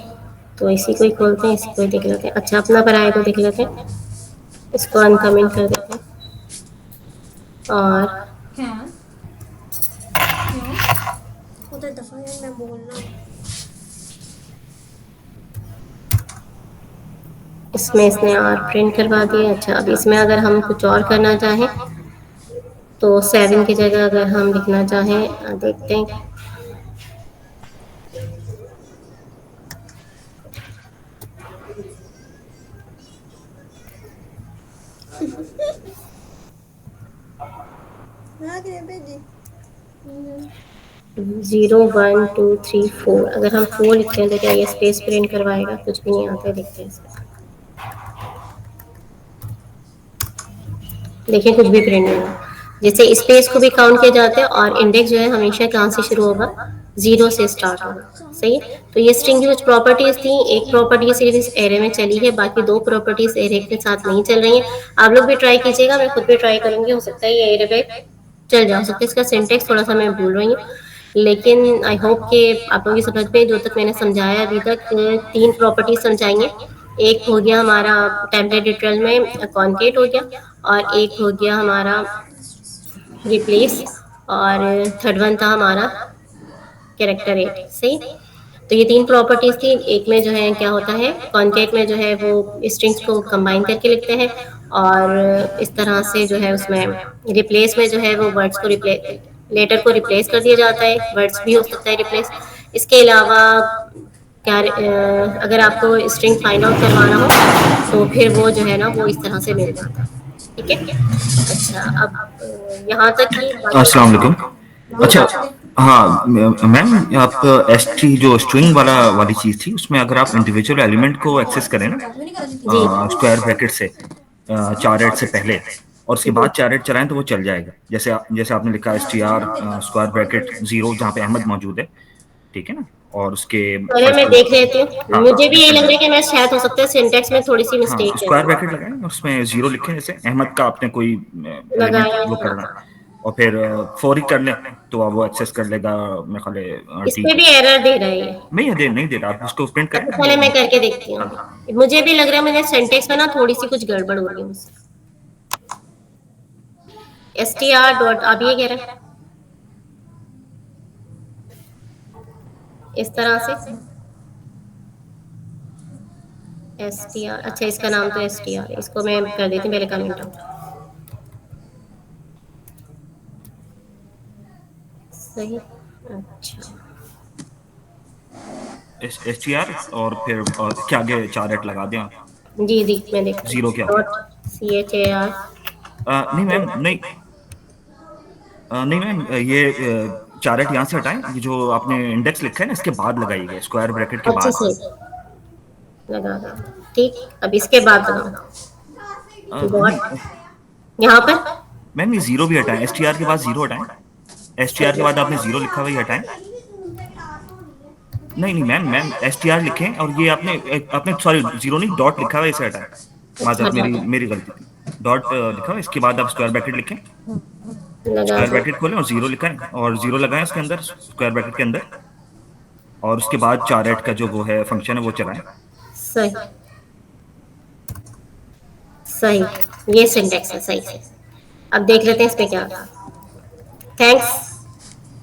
तो इसी को ही खोलते हैं, इसी को ही देख लेते हैं। अच्छा, अपना पराये को देख लेते हैं, इसको अनकमेंट कर देते हैं और क्या क्यों उधर दफा यार मैं बोलना इसमें इसने और प्रिंट करवा दिया। अच्छा, अब इसमें अगर हम कुछ और करना चाहें तो 7 की जगह अगर हम लिखना चाहें, देखते हैं। हाँ कि भेजी 0 1 2 3 4, अगर हम 4 लिखते हैं तो क्या ये स्पेस प्रिंट करवाएगा? कुछ भी नहीं आता है, देखते हैं इसमें। देखिए, कुछ भी प्रिंट नहीं होगा। जैसे स्पेस को भी काउंट किया जाता है और इंडेक्स जो है हमेशा कहाँ से शुरू होगा? 0 से स्टार्ट होगा। सही है। तो ये स्ट्रिंग की कुछ प्रॉपर्टीज थी। एक प्रॉपर्टी सिर्फ इस एरे में चली है, बाकी 2 प्रॉपर्टीज एरे के साथ नहीं चल रही हैं। आप लोग भी ट्राई कीजिएगा, मैं खुद भी ट्राई करूंगी, हो सकता है ये एरे पे चल जा सकता है। इसका सिंटेक्स थोड़ा सा मैं भूल रही हूँ, लेकिन आई होप कि आप लोगों की समझ में जो तक मैंने समझाया अभी तक 3 प्रॉपर्टीज समझाएंगे। एक हो गया हमारा टेम्पलेट डिटेल में कॉन्केट हो गया, और एक हो गया हमारा रिप्लेस, और थर्ड वन था हमारा कैरेक्टर 8। सही। तो ये 3 प्रॉपर्टीज थी। एक में जो है क्या होता है, कॉन्केट में जो है वो स्ट्रिंग्स को कंबाइन करके लिखते हैं, और इस तरह से जो है उसमें रिप्लेस में जो है वो वर्ड्स को रिप्लेस, लेटर को रिप्लेस कर दिया जाता है, वर्ड्स भी हो सकता है रिप्लेस। इसके अलावा क्या अगर आपको स्ट्रिंग फाइंड आउट करवाना हो तो फिर वो जो है ना वो इस तरह से मिल जाता है। ठीक है। अच्छा, अब यहाँ तक ही बाकी। अस्सलाम वालेकुम। अच्छा, हाँ मैम, आप एस टी जो स्ट्रिंग वाली चीज थी, उसमें अगर आप इंडिविजुअल एलिमेंट को एक्सेस करें ना जी स्क्वायर ब्रैकेट से 4 8 से पहले, और उसके बाद 4 8 चलाएं तो वो चल जाएगा। जैसे आपने लिखा STR स्क्वायर ब्रैकेट 0 जहाँ पे अहमद मौजूद है, ठीक है ना, और उसके पहले मैं देख लेती हूँ, हाँ मुझे भी ये यही चल लग रहा है जाएगा। कि मैं शायद हो सकता है सिंटेक्स में थोड़ी सी हाँ, मिस्टेक है। स्क्वायर ब्रैकेट लगाएं और उसमें 0 लिखें, जैसे अहमद का आपने कोई एलिमेंट लगाया वो था। करना है, और फिर 4 ही कर लें तो अब वो एक्सेस कर लेगा मेरे ख्याल है इस टी पे को। भी एरर दे रहा है ये। नहीं दे रहा, आप उसको प्रिंट करें अच्छा, ना पहले वो। मैं करके देखती हूँ। मुझे भी लग रहा है मुझे सिंटेक्स में ना थोड़ी सी कुछ गड़बड़ हो रही है मुझसे। STR डॉट, आप ये कह रहे हैं इस तरह से STR। अच्छा, इसका नाम तो STR है, इसको मैं कर देती हूँ पहले कमेंट आउट। सही। अच्छा, STR और फिर क्या आगे 4 8 लगा दें आप। जी जी मैं देखती 0 हूँ। क्या डॉट CHAR। नहीं मैम, नहीं मैम, ये 4 8 यहाँ से हटाएं, ये जो आपने इंडेक्स लिखा है ना इसके बाद लगाइएगा, स्क्वायर ब्रैकेट के अच्छा बाद। सही, लगा रहा हूँ। ठीक, अब इसके बाद लगाऊँ नहीं डॉट यहाँ पर। मैम, ये 0 भी हटाएं, STR के बाद 0 हटाएं। STR के बाद आपने 0 लिखा हुआ, ये हटाएं। नहीं मैम, STR लिखें, और ये आपने सॉरी 0 नहीं, डॉट लिखा हुआ है, इसे हटाएं। अच्छा, माजरत, मेरी मेरी गलती थी। डॉट लिखा हुआ है, इसके बाद आप स्क्वायर ब्रैकेट लिखें, लगा स्क्वायर दूँ। ब्रैकेट खोलें और 0 लिखाएं, और 0 लगाएं उसके अंदर, स्क्वायर ब्रैकेट के अंदर, और उसके बाद 4 8 का जो वो है फंक्शन है वो चलाएं। सही सही, ये सिंटेक्स है सही से। अब देख लेते हैं इसमें क्या था। थैंक्स।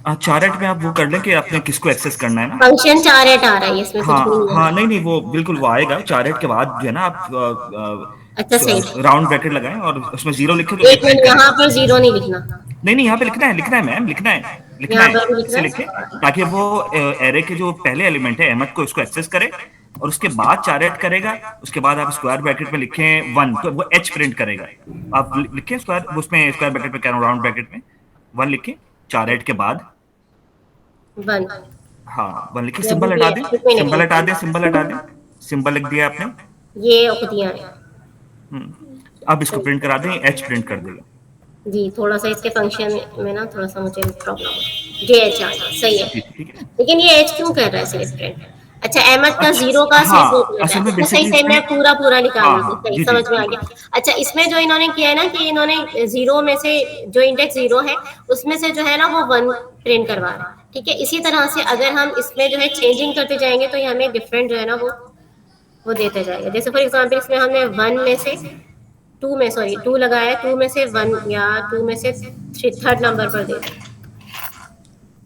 चार्ट में आप वो कर लें कि आपने किसको एक्सेस करना है ना। फंक्शन चार्ट आ रहा है, इसमें कुछ भी हाँ नहीं हाँ, है। नहीं नहीं, वो बिल्कुल वो आएगा चार्ट के बाद जो है ना, आप अच्छा सही। राउंड ब्रैकेट लगाएं और उसमें जीरो लिखे तो ए एक प्रिंट मिनट, यहाँ करेगा। पर जीरो नहीं लिखना। नहीं नहीं, यहाँ पे लिखना है मैम, लिखना है, लिखना यहाँ है। पर भी लिखना इसे लिखें है। ताकि वो एरे के जो पहले एलिमेंट है अहमद को, इसको एक्सेस करे और उसके बाद चार्ट करेगा। उसके बाद आप स्क्वायर ब्रैकेट में लिखें 1, तो वो एच प्रिंट करेगा। आप लिखें स्क्वायर, उसमें स्क्वायर ब्रैकेट में कह रहा हूँ, राउंड ब्रैकेट में 1 लिखें चार्ट के बाद। वन। हाँ 1 लिखे, ये अभी सिंबल भी हटा है, दें, एक मिनट सिंबल एक हटा दें, सिंबल हटा दें। मिनट। सिंबल लिख दिया आपने। ये खुदियाँ हैं। अब इसको प्रिंट करा दें, एच प्रिंट कर देगा। जी, थोड़ा सा इसके फंक्शन में ना थोड़ा सा मुझे प्रॉब्लम है। जे एच आ गया, सही है। ठीक है। लेकिन ये एच क्यों कर रहा है सिर्फ प्रिंट? अच्छा, अहमद का अच्छा, जीरो का सिर्फ दो हाँ मिनट है। असल में अच्छा सही बेसिकली सही, इसमें, मैं पूरा पूरा हाँ निकाल लूंगी, हाँ सही जी जी समझ में आ बिल्कुल। गया। अच्छा, इसमें जो इन्होंने किया है ना कि इन्होंने जीरो में से जो इंडेक्स जीरो है उसमें से जो है ना वो वन प्रिंट करवा रहा है। ठीक है, इसी तरह से अगर हम इसमें जो है चेंजिंग करते जाएंगे तो ये हमें डिफरेंट जो है ना वो देते जाएगा। जैसे फॉर एग्जाम्पल इसमें हमने वन में से टू में, सॉरी टू लगाया, टू में से वन या टू में से थ्री, थर्ड नंबर पर दे दें।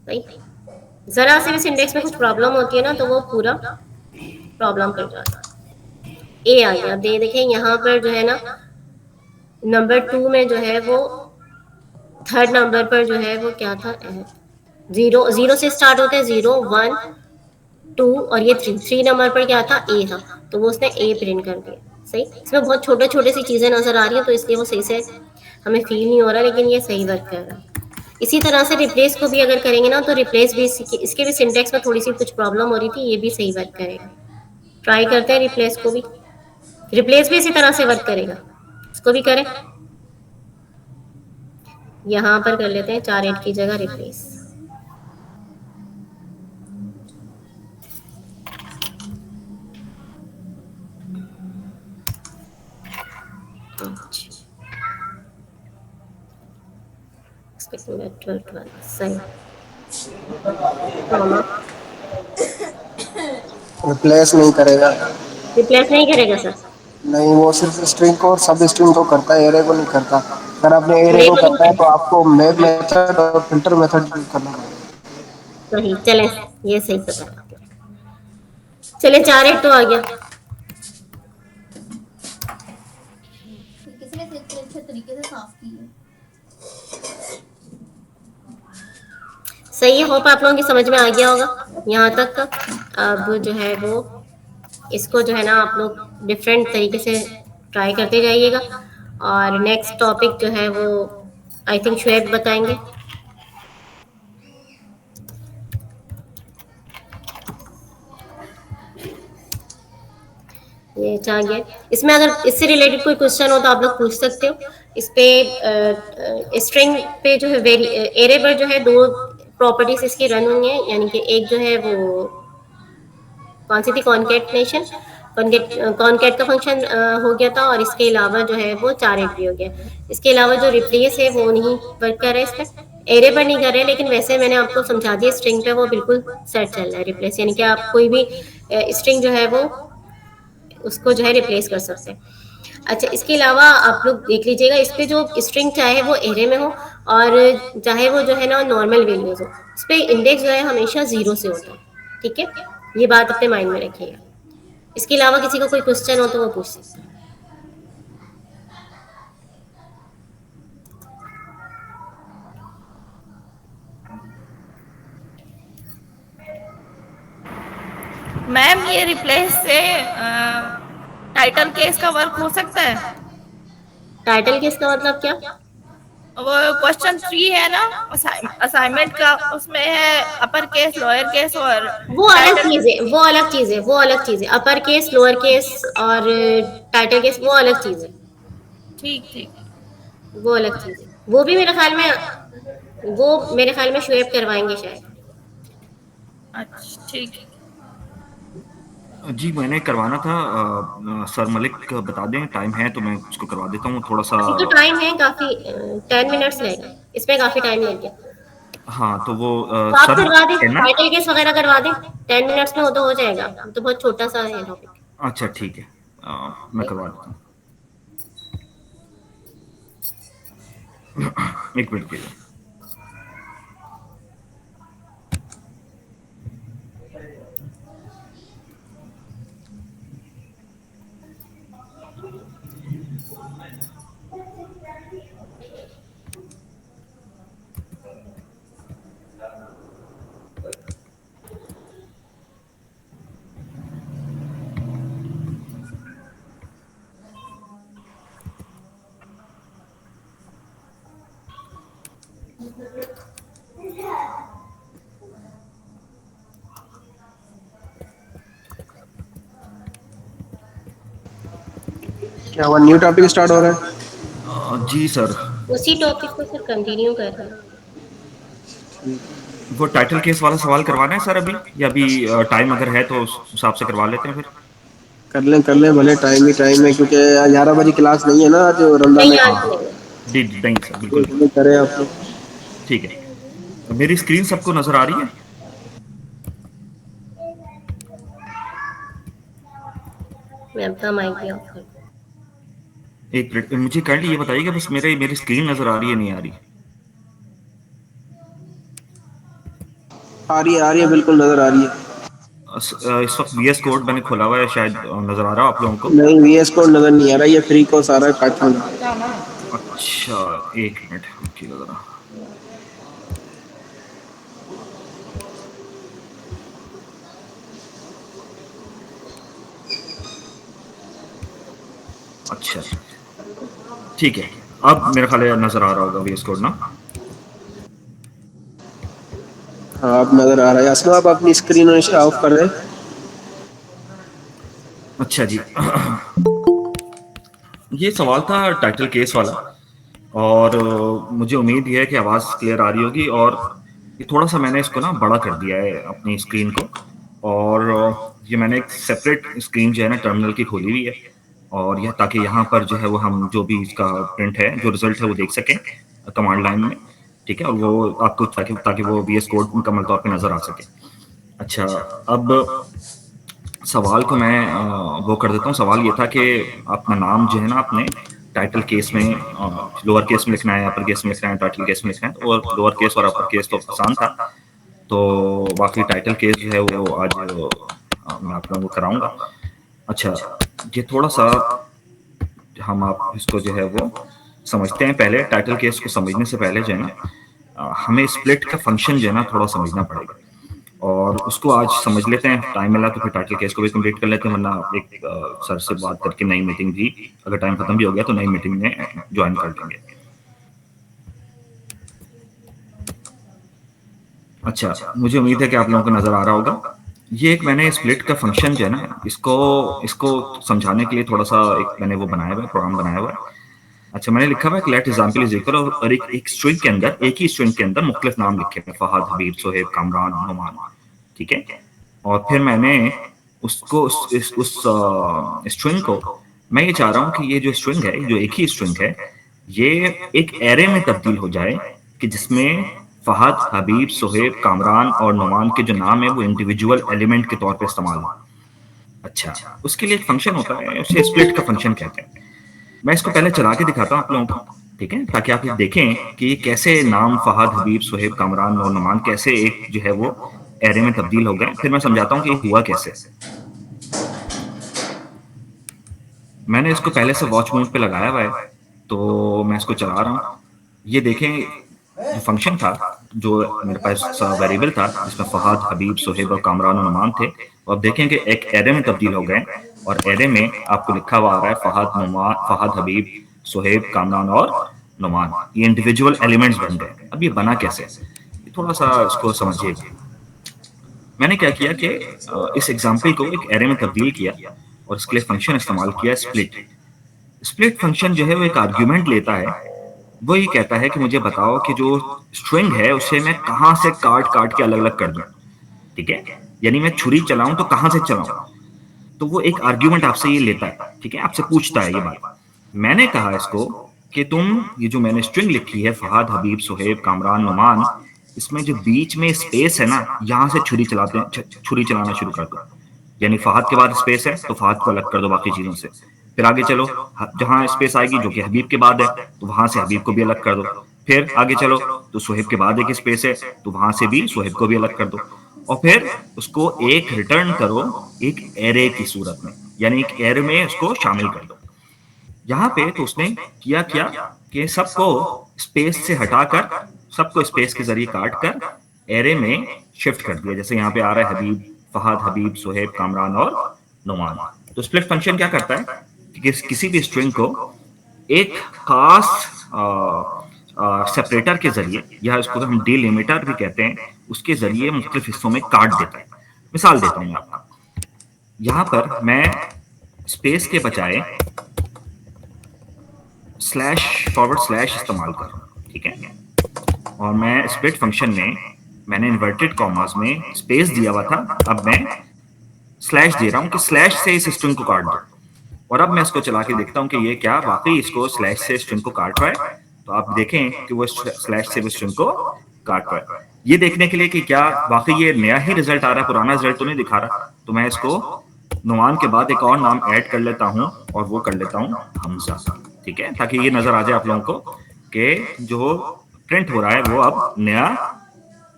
राइट, जरा से भी इंडेक्स में कुछ प्रॉब्लम होती है ना तो वो पूरा प्रॉब्लम कर जाता है। ए आ गया, दे देखें यहाँ पर जो है ना नंबर टू में जो है वो थर्ड नंबर पर जो है वो क्या था, जीरो, जीरो से स्टार्ट होते हैं, जीरो वन टू और ये थ्री, थ्री नंबर पर क्या था, ए था, तो वो उसने ए प्रिंट कर दिया। सही, इसमें बहुत छोटे छोटे सी चीजें नजर आ रही हैं तो इसलिए वो सही से हमें फील नहीं हो रहा, लेकिन ये सही वर्क कर रहा है। इसी तरह से रिप्लेस को भी अगर करेंगे ना तो रिप्लेस भी इसके भी सिंटेक्स में थोड़ी सी कुछ प्रॉब्लम हो रही थी, ये भी सही वर्क करेगा। ट्राई करते हैं रिप्लेस को भी, रिप्लेस भी इसी तरह से वर्क करेगा। इसको भी करें, यहाँ पर कर लेते हैं चार एट की जगह रिप्लेस। सही, रिप्लेस नहीं करेगा। रिप्लेस नहीं करेगा सर। नहीं, वो सिर्फ स्ट्रिंग को और सब स्ट्रिंग को करता है, एरे को नहीं करता। अगर आपने एरे को लेबलिंग करना है तो आपको मैप मेथड और फिल्टर मेथड यूज करना पड़ेगा। सही, चले, ये सही बताया। चले, चार एट तो आ गया। किसी ने इतने अच्छे तरीके से साफ की है। सही है, होप आप लोगों की समझ में आ गया होगा यहाँ तक का। अब जो है वो इसको जो है ना आप लोग डिफरेंट तरीके से ट्राई करते जाइएगा, और नेक्स्ट टॉपिक जो है वो आई थिंक शुएब बताएंगे। ये चाह गया, इसमें अगर इससे रिलेटेड कोई क्वेश्चन हो तो आप लोग पूछ सकते हो। इस पे स्ट्रिंग पे जो है वेरी एरे पर जो है दो प्रॉपर्टीज इसकी रन हुई हैं, यानी कि एक जो है वो कौन सी थी, कॉन्केटनेशन, कॉनकेट का फंक्शन हो गया था, और इसके अलावा जो है वो चार एट भी हो गया। इसके अलावा जो रिप्लेस है वो नहीं वर्क कर रहा है, इस पर एरे पर नहीं कर रहे हैं, लेकिन वैसे मैंने आपको समझा दिया स्ट्रिंग पे वो बिल्कुल सेट चल रहा है रिप्लेस, यानी कि आप कोई भी स्ट्रिंग जो है वो उसको जो है रिप्लेस कर सकते हैं। अच्छा, इसके अलावा आप लोग देख लीजिएगा, इस पे जो स्ट्रिंग चाहे वो एरे में हो और चाहे वो जो है ना नॉर्मल वैल्यूज हो, इस पे इंडेक्स जो है हमेशा जीरो से होता है। ठीक है, ये बात अपने माइंड में रखिएगा। इसके अलावा किसी को कोई क्वेश्चन हो तो वो पूछ सकते हैं। मैम ये रिप्लेस से टाइटल केस का वर्क हो सकता है? टाइटल की इसका मतलब क्या? वो क्वेश्चन 3 है ना असाइनमेंट का, उसमें है अपर केस, लोअर केस और वो अलग टाइटल। चीज है, वो अलग चीज है, वो अलग चीज है। अपर केस, लोअर केस और टाइटल केस वो अलग चीज है, ठीक ठीक। वो अलग चीज है। वो भी मेरे ख्याल में, वो मेरे ख्याल में शुएब करवाएंगे शायद। अच्छा ठीक है। जी मैंने करवाना था, सर मलिक बता दें, टाइम है तो मैं उसको करवा देता हूँ थोड़ा सा। अभी तो टाइम है काफी, 10 मिनट्स लगेगा, इसमें काफी टाइम लग गया। हाँ तो वो तो आप सर करवा दें, कहना। टाइटल केस वगैरह करवा दें, 10 मिनट्स में हो तो हो जाएगा, तो बहुत छोटा सा है टॉपिक। अच्छा ठीक है, मैं करवा देता हूँ। एक मिनट के लिए। क्या हुआ, न्यू टॉपिक स्टार्ट हो रहा है? जी सर। उसी टॉपिक को फिर कंटिन्यू कर रहे हैं। वो टाइटल केस वाला सवाल करवाना है सर अभी, या अभी टाइम अगर है तो उस हिसाब से करवा लेते हैं फिर। कर लें भले, टाइम है क्योंकि 11 बजे क्लास नहीं है ना आज रमजान नहीं, में। आज नहीं है। जी जी, नहीं सर, बिल्कुल नहीं। करें आप तो। ठीक है, मेरी स्क्रीन सबको नजर आ रही है? मैं अपना माइक भी ऑफ कर। एक मिनट, मुझे काइंडली ये बताइए कि बस मेरी स्क्रीन नजर आ रही है नहीं आ रही? आ रही है, बिल्कुल नजर आ रही है। इस वक्त वीएस कोड मैंने खोला हुआ है, शायद नजर आ रहा हो आप लोगों को? नहीं, वीएस कोड नजर नहीं आ रहा, ये फ्री को सारा पाइथन। अच्छा, एक मिनट रुकिएगा जरा। अच्छा ठीक है, अब मेरे ख्याल है नजर आ रहा होगा वीएस कोड ना? हाँ, अब नजर आ रहा है। असमा, आप अपनी स्क्रीन ऑफ कर दें। अच्छा जी। ये सवाल था टाइटल केस वाला, और मुझे उम्मीद है कि आवाज़ क्लियर आ रही होगी। और ये थोड़ा सा मैंने इसको ना बड़ा कर दिया है अपनी स्क्रीन को, और ये मैंने एक सेपरेट स्क्रीन जो है ना टर्मिनल की खोली हुई है, और यह ताकि यहाँ पर जो है वो हम जो भी इसका प्रिंट है, जो रिजल्ट है वो देख सकें कमांड लाइन में। ठीक है, और वो आपको ताकि ताकि वो वीएस कोड मुकम्मल तौर पे नज़र आ सके। अच्छा, अब सवाल को मैं वो कर देता हूँ। सवाल ये था कि अपना नाम जो है ना आपने टाइटल केस में लोअर केस में लिखना है, अपर केस में लिखना है, टाइटल केस में लिखना है। और लोअर केस और अपर केस तो आसान था, तो बाकी टाइटल केस जो है वो आज मैं आप लोगों को कराऊंगा। अच्छा, ये थोड़ा सा हम आप इसको जो है वो समझते हैं। पहले टाइटल केस को समझने से पहले जो है ना हमें स्प्लिट का फंक्शन जो है ना थोड़ा समझना पड़ेगा, और उसको आज समझ लेते हैं। टाइम मिला तो फिर टाइटल केस को भी कंप्लीट कर लेते हैं, वरना एक सर से बात करके नई मीटिंग भी, अगर टाइम खत्म भी हो गया तो नई मीटिंग में ज्वाइन कर लेंगे। अच्छा, मुझे उम्मीद है कि आप लोगों को नजर आ रहा होगा। ये एक मैंने स्प्लिट का फंक्शन जो है ना इसको इसको समझाने के लिए थोड़ा सा एक मैंने वो बनाया हुआ है, प्रोग्राम बनाया हुआ है। अच्छा, मैंने लिखा हुआ है लेट एग्जाम्पल इज इक्वल, और एक स्ट्रिंग के अंदर, एक ही स्ट्रिंग के अंदर मुख्तलिफ नाम लिखे हैं, फहद, हबीब, सोहेब, कामरान, नुमान। ठीक है, और फिर मैंने उसको उस स्ट्रिंग को, मैं ये चाह रहा हूँ कि ये जो स्ट्रिंग है, जो एक ही स्ट्रिंग है, ये एक एरे में तब्दील हो जाए कि जिसमें फहद, हबीब, सोहेब, कामरान और नुमान के जो नाम है वो इंडिविजुअल एलिमेंट के तौर पे इस्तेमाल हो। अच्छा, उसके लिए एक फंक्शन होता है, उसे स्प्लिट का फंक्शन कहते हैं। मैं इसको पहले चला के दिखाता हूँ आप लोगों को, ठीक है, ताकि आप ये देखें कि ये कैसे नाम फहद, हबीब, सोहेब, कामरान और नुमान कैसे एक जो है वो एरे में तब्दील हो गए। फिर मैं समझाता हूँ कि ये हुआ कैसे। मैंने इसको पहले से वॉच मोड पे लगाया हुआ है, तो मैं इसको चला रहा हूँ। ये देखें, जो फंक्शन था, जो मेरे पास वेरिएबल था जिसमें फहद, हबीब, सोहेब और कामरान और नुमान थे, वो अब देखें कि एक एरे में तब्दील हो गए, और एरे में आपको लिखा हुआ आ रहा है फहद, हबीब, सोहेब, कामरान और नुमान। ये इंडिविजुअल एलिमेंट्स बन गए। अब ये बना कैसे, थोड़ा सा इसको समझिए। मैंने क्या किया कि इस एग्जाम्पल को एक एरे में तब्दील किया, और इसके लिए फंक्शन इस्तेमाल किया स्प्लिट। स्प्लिट फंक्शन जो है वो एक आर्ग्यूमेंट लेता है। वो ये कहता है कि मुझे बताओ कि जो स्ट्रिंग है उसे मैं कहाँ से काट काट के अलग अलग कर दूं। ठीक है, यानी मैं छुरी चलाऊं तो कहाँ से चलाऊं। तो वो एक आर्ग्यूमेंट आपसे ये लेता है, ठीक है, आपसे पूछता है ये बात। मैंने कहा इसको कि तुम ये जो मैंने स्ट्रिंग लिखी है फहद, हबीब, सोहेब, कामरान, नुमान, इसमें जो बीच में स्पेस है ना, यहाँ से छुरी चलाना शुरू कर दो। यानी फहद के बाद स्पेस है तो फहद को अलग कर दो बाकी चीजों से। फिर आगे चलो, जहां स्पेस आएगी जो कि हबीब के बाद है तो वहां से हबीब को भी अलग कर दो। फिर आगे चलो तो सोहेब के बाद एक स्पेस है तो वहां से भी सोहेब को भी अलग कर दो। और फिर उसको एक रिटर्न करो एक एरे की सूरत में, यानी एक एरे में उसको शामिल कर दो। यहाँ पे तो उसने किया क्या कि सबको स्पेस से हटाकर, सबको स्पेस के जरिए काट कर एरे में शिफ्ट कर दिया। जैसे यहाँ पे आ रहा है हबीब, फहद, हबीब, सोहेब, कामरान और नुमान। तो स्प्लिट फंक्शन क्या करता है कि किसी भी स्ट्रिंग को एक खास सेपरेटर के जरिए, या इसको हम डिलिमिटर भी कहते हैं, उसके जरिए मुख्तलिफ हिस्सों में काट देता है। मिसाल देता हूँ आपको, यहाँ पर मैं स्पेस के बजाय स्लैश फॉरवर्ड स्लैश इस्तेमाल कर रहा हूँ, ठीक है। और मैं स्प्लिट फंक्शन में मैंने इन्वर्टेड कॉमास में स्पेस दिया हुआ था, अब मैं स्लैश दे रहा हूँ कि स्लैश से इस स्ट्रिंग को काट दो। और अब मैं इसको चला के देखता हूँ कि ये क्या वाकई इसको स्लैश से स्ट्रिंग को काट रहा है। तो आप देखें कि वो स्लैश से स्ट्रिंग को काट रहा है। ये देखने के लिए कि क्या वाकई ये नया ही रिजल्ट आ रहा है, पुराना रिजल्ट तो नहीं दिखा रहा, तो मैं इसको नुमान के बाद एक और नाम ऐड कर लेता हूँ और वो कर लेता हूँ हमजा, ठीक है, ताकि ये नजर आ जाए आप लोगों को कि जो प्रिंट हो रहा है वो अब नया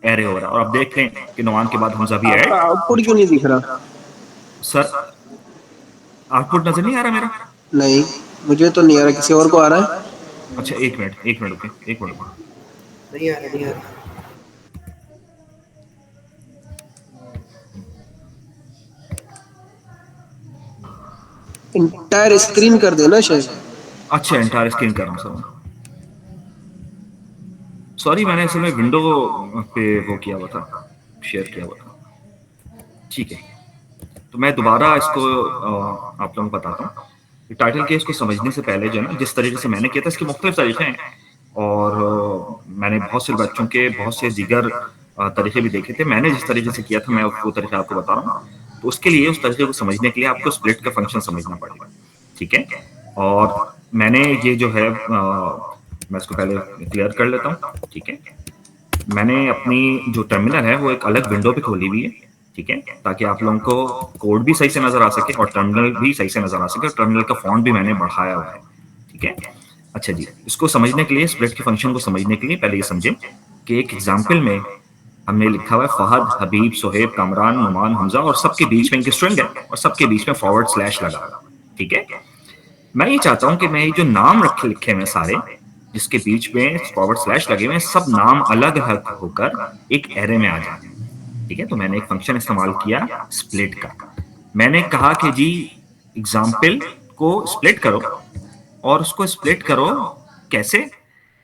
एरे हो रहा है। और अब देख लें कि नुमान के बाद हमजा भी ऐड। आउटपुट क्यों नहीं दिख रहा? सर आउटपुट नजर नहीं आ रहा मेरा? नहीं, मुझे तो नहीं आ रहा, किसी और को आ रहा है। अच्छा एक मिनट रुके, एक मिनट। नहीं आ रहा, नहीं आ रहा। इंटायर स्क्रीन कर देना शायद। अच्छा एंटायर स्क्रीन कर रहा हूँ सर, सॉरी मैंने असल में विंडो पे वो किया हुआ था, शेयर किया हुआ था, ठीक है। तो मैं दोबारा इसको आप लोगों को बताता हूँ। टाइटल केस को समझने से पहले जो है ना, जिस तरीके से मैंने किया था इसके मुख्तलिफ तरीके हैं और मैंने बहुत से बच्चों के बहुत से दीगर तरीके भी देखे थे। मैंने जिस तरीके से किया था मैं वो तरीका आपको बता रहा हूँ। तो उसके लिए उस तरीके को समझने के लिए आपको स्प्लिट का फंक्शन समझना पड़ेगा, ठीक है। और मैंने ये जो है मैं इसको पहले क्लियर कर लेता हूँ, ठीक है। मैंने अपनी जो टर्मिनल है वो एक अलग विंडो पे खोली हुई है, ठीक है, ताकि आप लोगों को कोड भी सही से नजर आ सके और टर्मिनल भी सही से नजर आ सके। और टर्मिनल का फॉन्ट भी मैंने बढ़ाया हुआ है, ठीक है। अच्छा जी, इसको समझने के लिए, स्प्लिट के फंक्शन को समझने के लिए पहले ये समझें कि एक एग्जाम्पल में हमने लिखा हुआ है फहद, हबीब, सोहेब, कामरान, नुमान, हमजा और सबके बीच में इनकी स्ट्रिंग है और सबके बीच में फॉरवर्ड स्लैश लगा हुआ है, ठीक है। मैं ये चाहता हूं कि मैं ये जो नाम लिखे हुए सारे जिसके बीच में फॉरवर्ड स्लैश लगे हुए हैं, सब नाम अलग अलग होकर एक एरे में आ जाए, ठीक है। तो मैंने एक फंक्शन इस्तेमाल किया स्प्लिट का। मैंने कहा कि जी एग्जाम्पल को स्प्लिट करो और उसको स्प्लिट करो कैसे,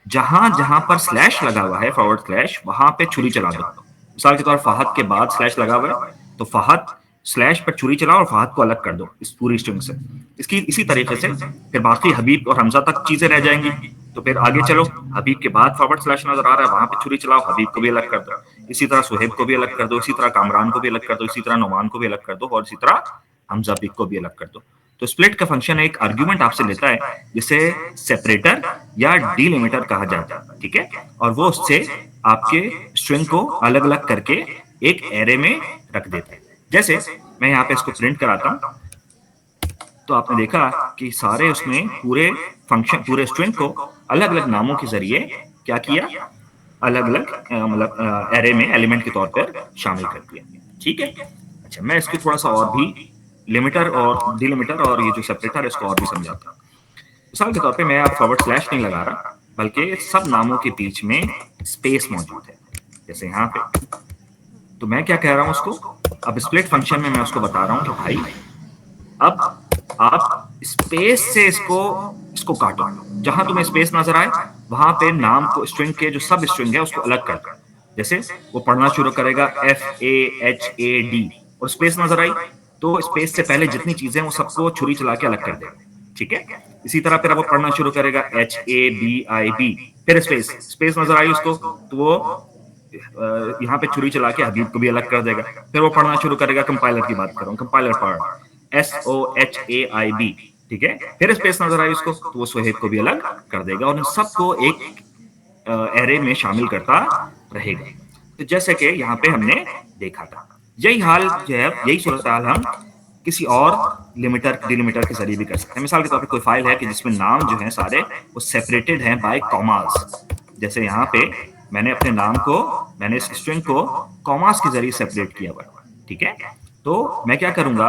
जहां जहां पर स्लैश लगा हुआ है फॉरवर्ड स्लैश वहां पे छुरी चला दो। मिसाल के तौर पर फहद के बाद स्लैश लगा हुआ है तो फहद स्लैश पर छुरी चलाओ और फहद को अलग कर दो इस पूरी स्ट्रिंग से। इसकी इसी तरीके से फिर बाकी हबीब और हमजा तक चीजें रह जाएंगी। तो फिर आगे चलो, हबीब के बाद फॉरवर्ड स्लैश नजर आ रहा है, वहां पे छुरी चलाओ, हबीब को भी अलग कर दो, इसी तरह सुहेब को भी अलग कर दो, इसी तरह कामरान को भी अलग कर दो, इसी तरह नुमान को भी अलग कर दो और इसी तरह हमजा को भी अलग कर दो। तो स्प्लिट का फंक्शन एक आर्ग्यूमेंट आपसे लेता है जिसे सेपरेटर या डीलिमिटर कहा जाता है, ठीक है। और वो उससे आपके स्ट्रिंग को अलग अलग करके एक एरे में रख देते हैं। जैसे मैं यहाँ पे इसको प्रिंट कराता हूँ तो आपने देखा कि सारे उसने पूरे फंक्शन, पूरे स्ट्रिंग को अलग अलग नामों के जरिए क्या किया, अलग अलग मतलब एरे में एलिमेंट के तौर पर शामिल कर दिया, ठीक है। अच्छा मैं इसको थोड़ा सा और भी लिमिटर और डिलिमिटर और ये जो सेपरेटर है इसको और भी समझाता हूँ। मिसाल के तौर पे मैं अब फॉरवर्ड स्लैश नहीं लगा रहा, बल्कि सब नामों के बीच में स्पेस मौजूद है, जैसे यहाँ पे। तो मैं क्या कह रहा हूँ उसको, अब स्प्लिट फंक्शन में मैं उसको बता रहा हूँ कि भाई अब आप स्पेस से इसको काटो, जहां तुम्हें स्पेस नजर आए वहां पे नाम को, स्ट्रिंग के जो सब स्ट्रिंग है उसको अलग कर दो। जैसे वो पढ़ना शुरू करेगा FAHAD और स्पेस नजर आई तो स्पेस से पहले जितनी चीजें वो सबको छुरी चला के अलग कर देगा, ठीक है। इसी तरह फिर वो पढ़ना शुरू करेगा HABIB, फिर स्पेस नजर आई उसको तो वो यहाँ पे छुरी चला के हबीब को भी अलग कर देगा। फिर वो पढ़ना शुरू करेगा, कंपाइलर की बात कर रहा हूँ, कंपाइलर पढ़ SOHAIB, ठीक है। फिर स्पेस नजर आई उसको तो वो सोहेब को भी अलग कर देगा और इन सबको एक एरे में शामिल करता रहेगा। तो जैसे कि यहाँ पे हमने देखा था, यही हाल जो है, यही सूरत हाल हम किसी और लिमिटर डिलिमिटर के जरिए भी कर सकते हैं। मिसाल के तौर पे कोई फाइल है कि जिसमें नाम जो है सारे वो सेपरेटेड हैं बाय कॉमास। जैसे यहाँ पे मैंने अपने नाम को, मैंने इस स्ट्रिंग को कॉमास के जरिए सेपरेट किया हुआ है, ठीक है। तो मैं क्या करूंगा,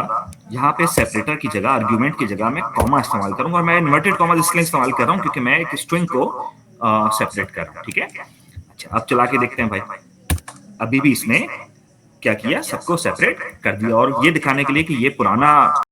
यहाँ पे सेपरेटर की जगह, आर्ग्यूमेंट की जगह मैं कॉमा इस्तेमाल करूंगा। और मैं इन्वर्टेड कॉमा इसलिए इस्तेमाल कर रहा हूँ क्योंकि मैं एक स्ट्रिंग को सेपरेट कर रहा हूँ, ठीक है। अच्छा अब चला के देखते हैं भाई, अभी भी इसने क्या किया, सबको सेपरेट कर दिया। और ये दिखाने के लिए कि ये पुराना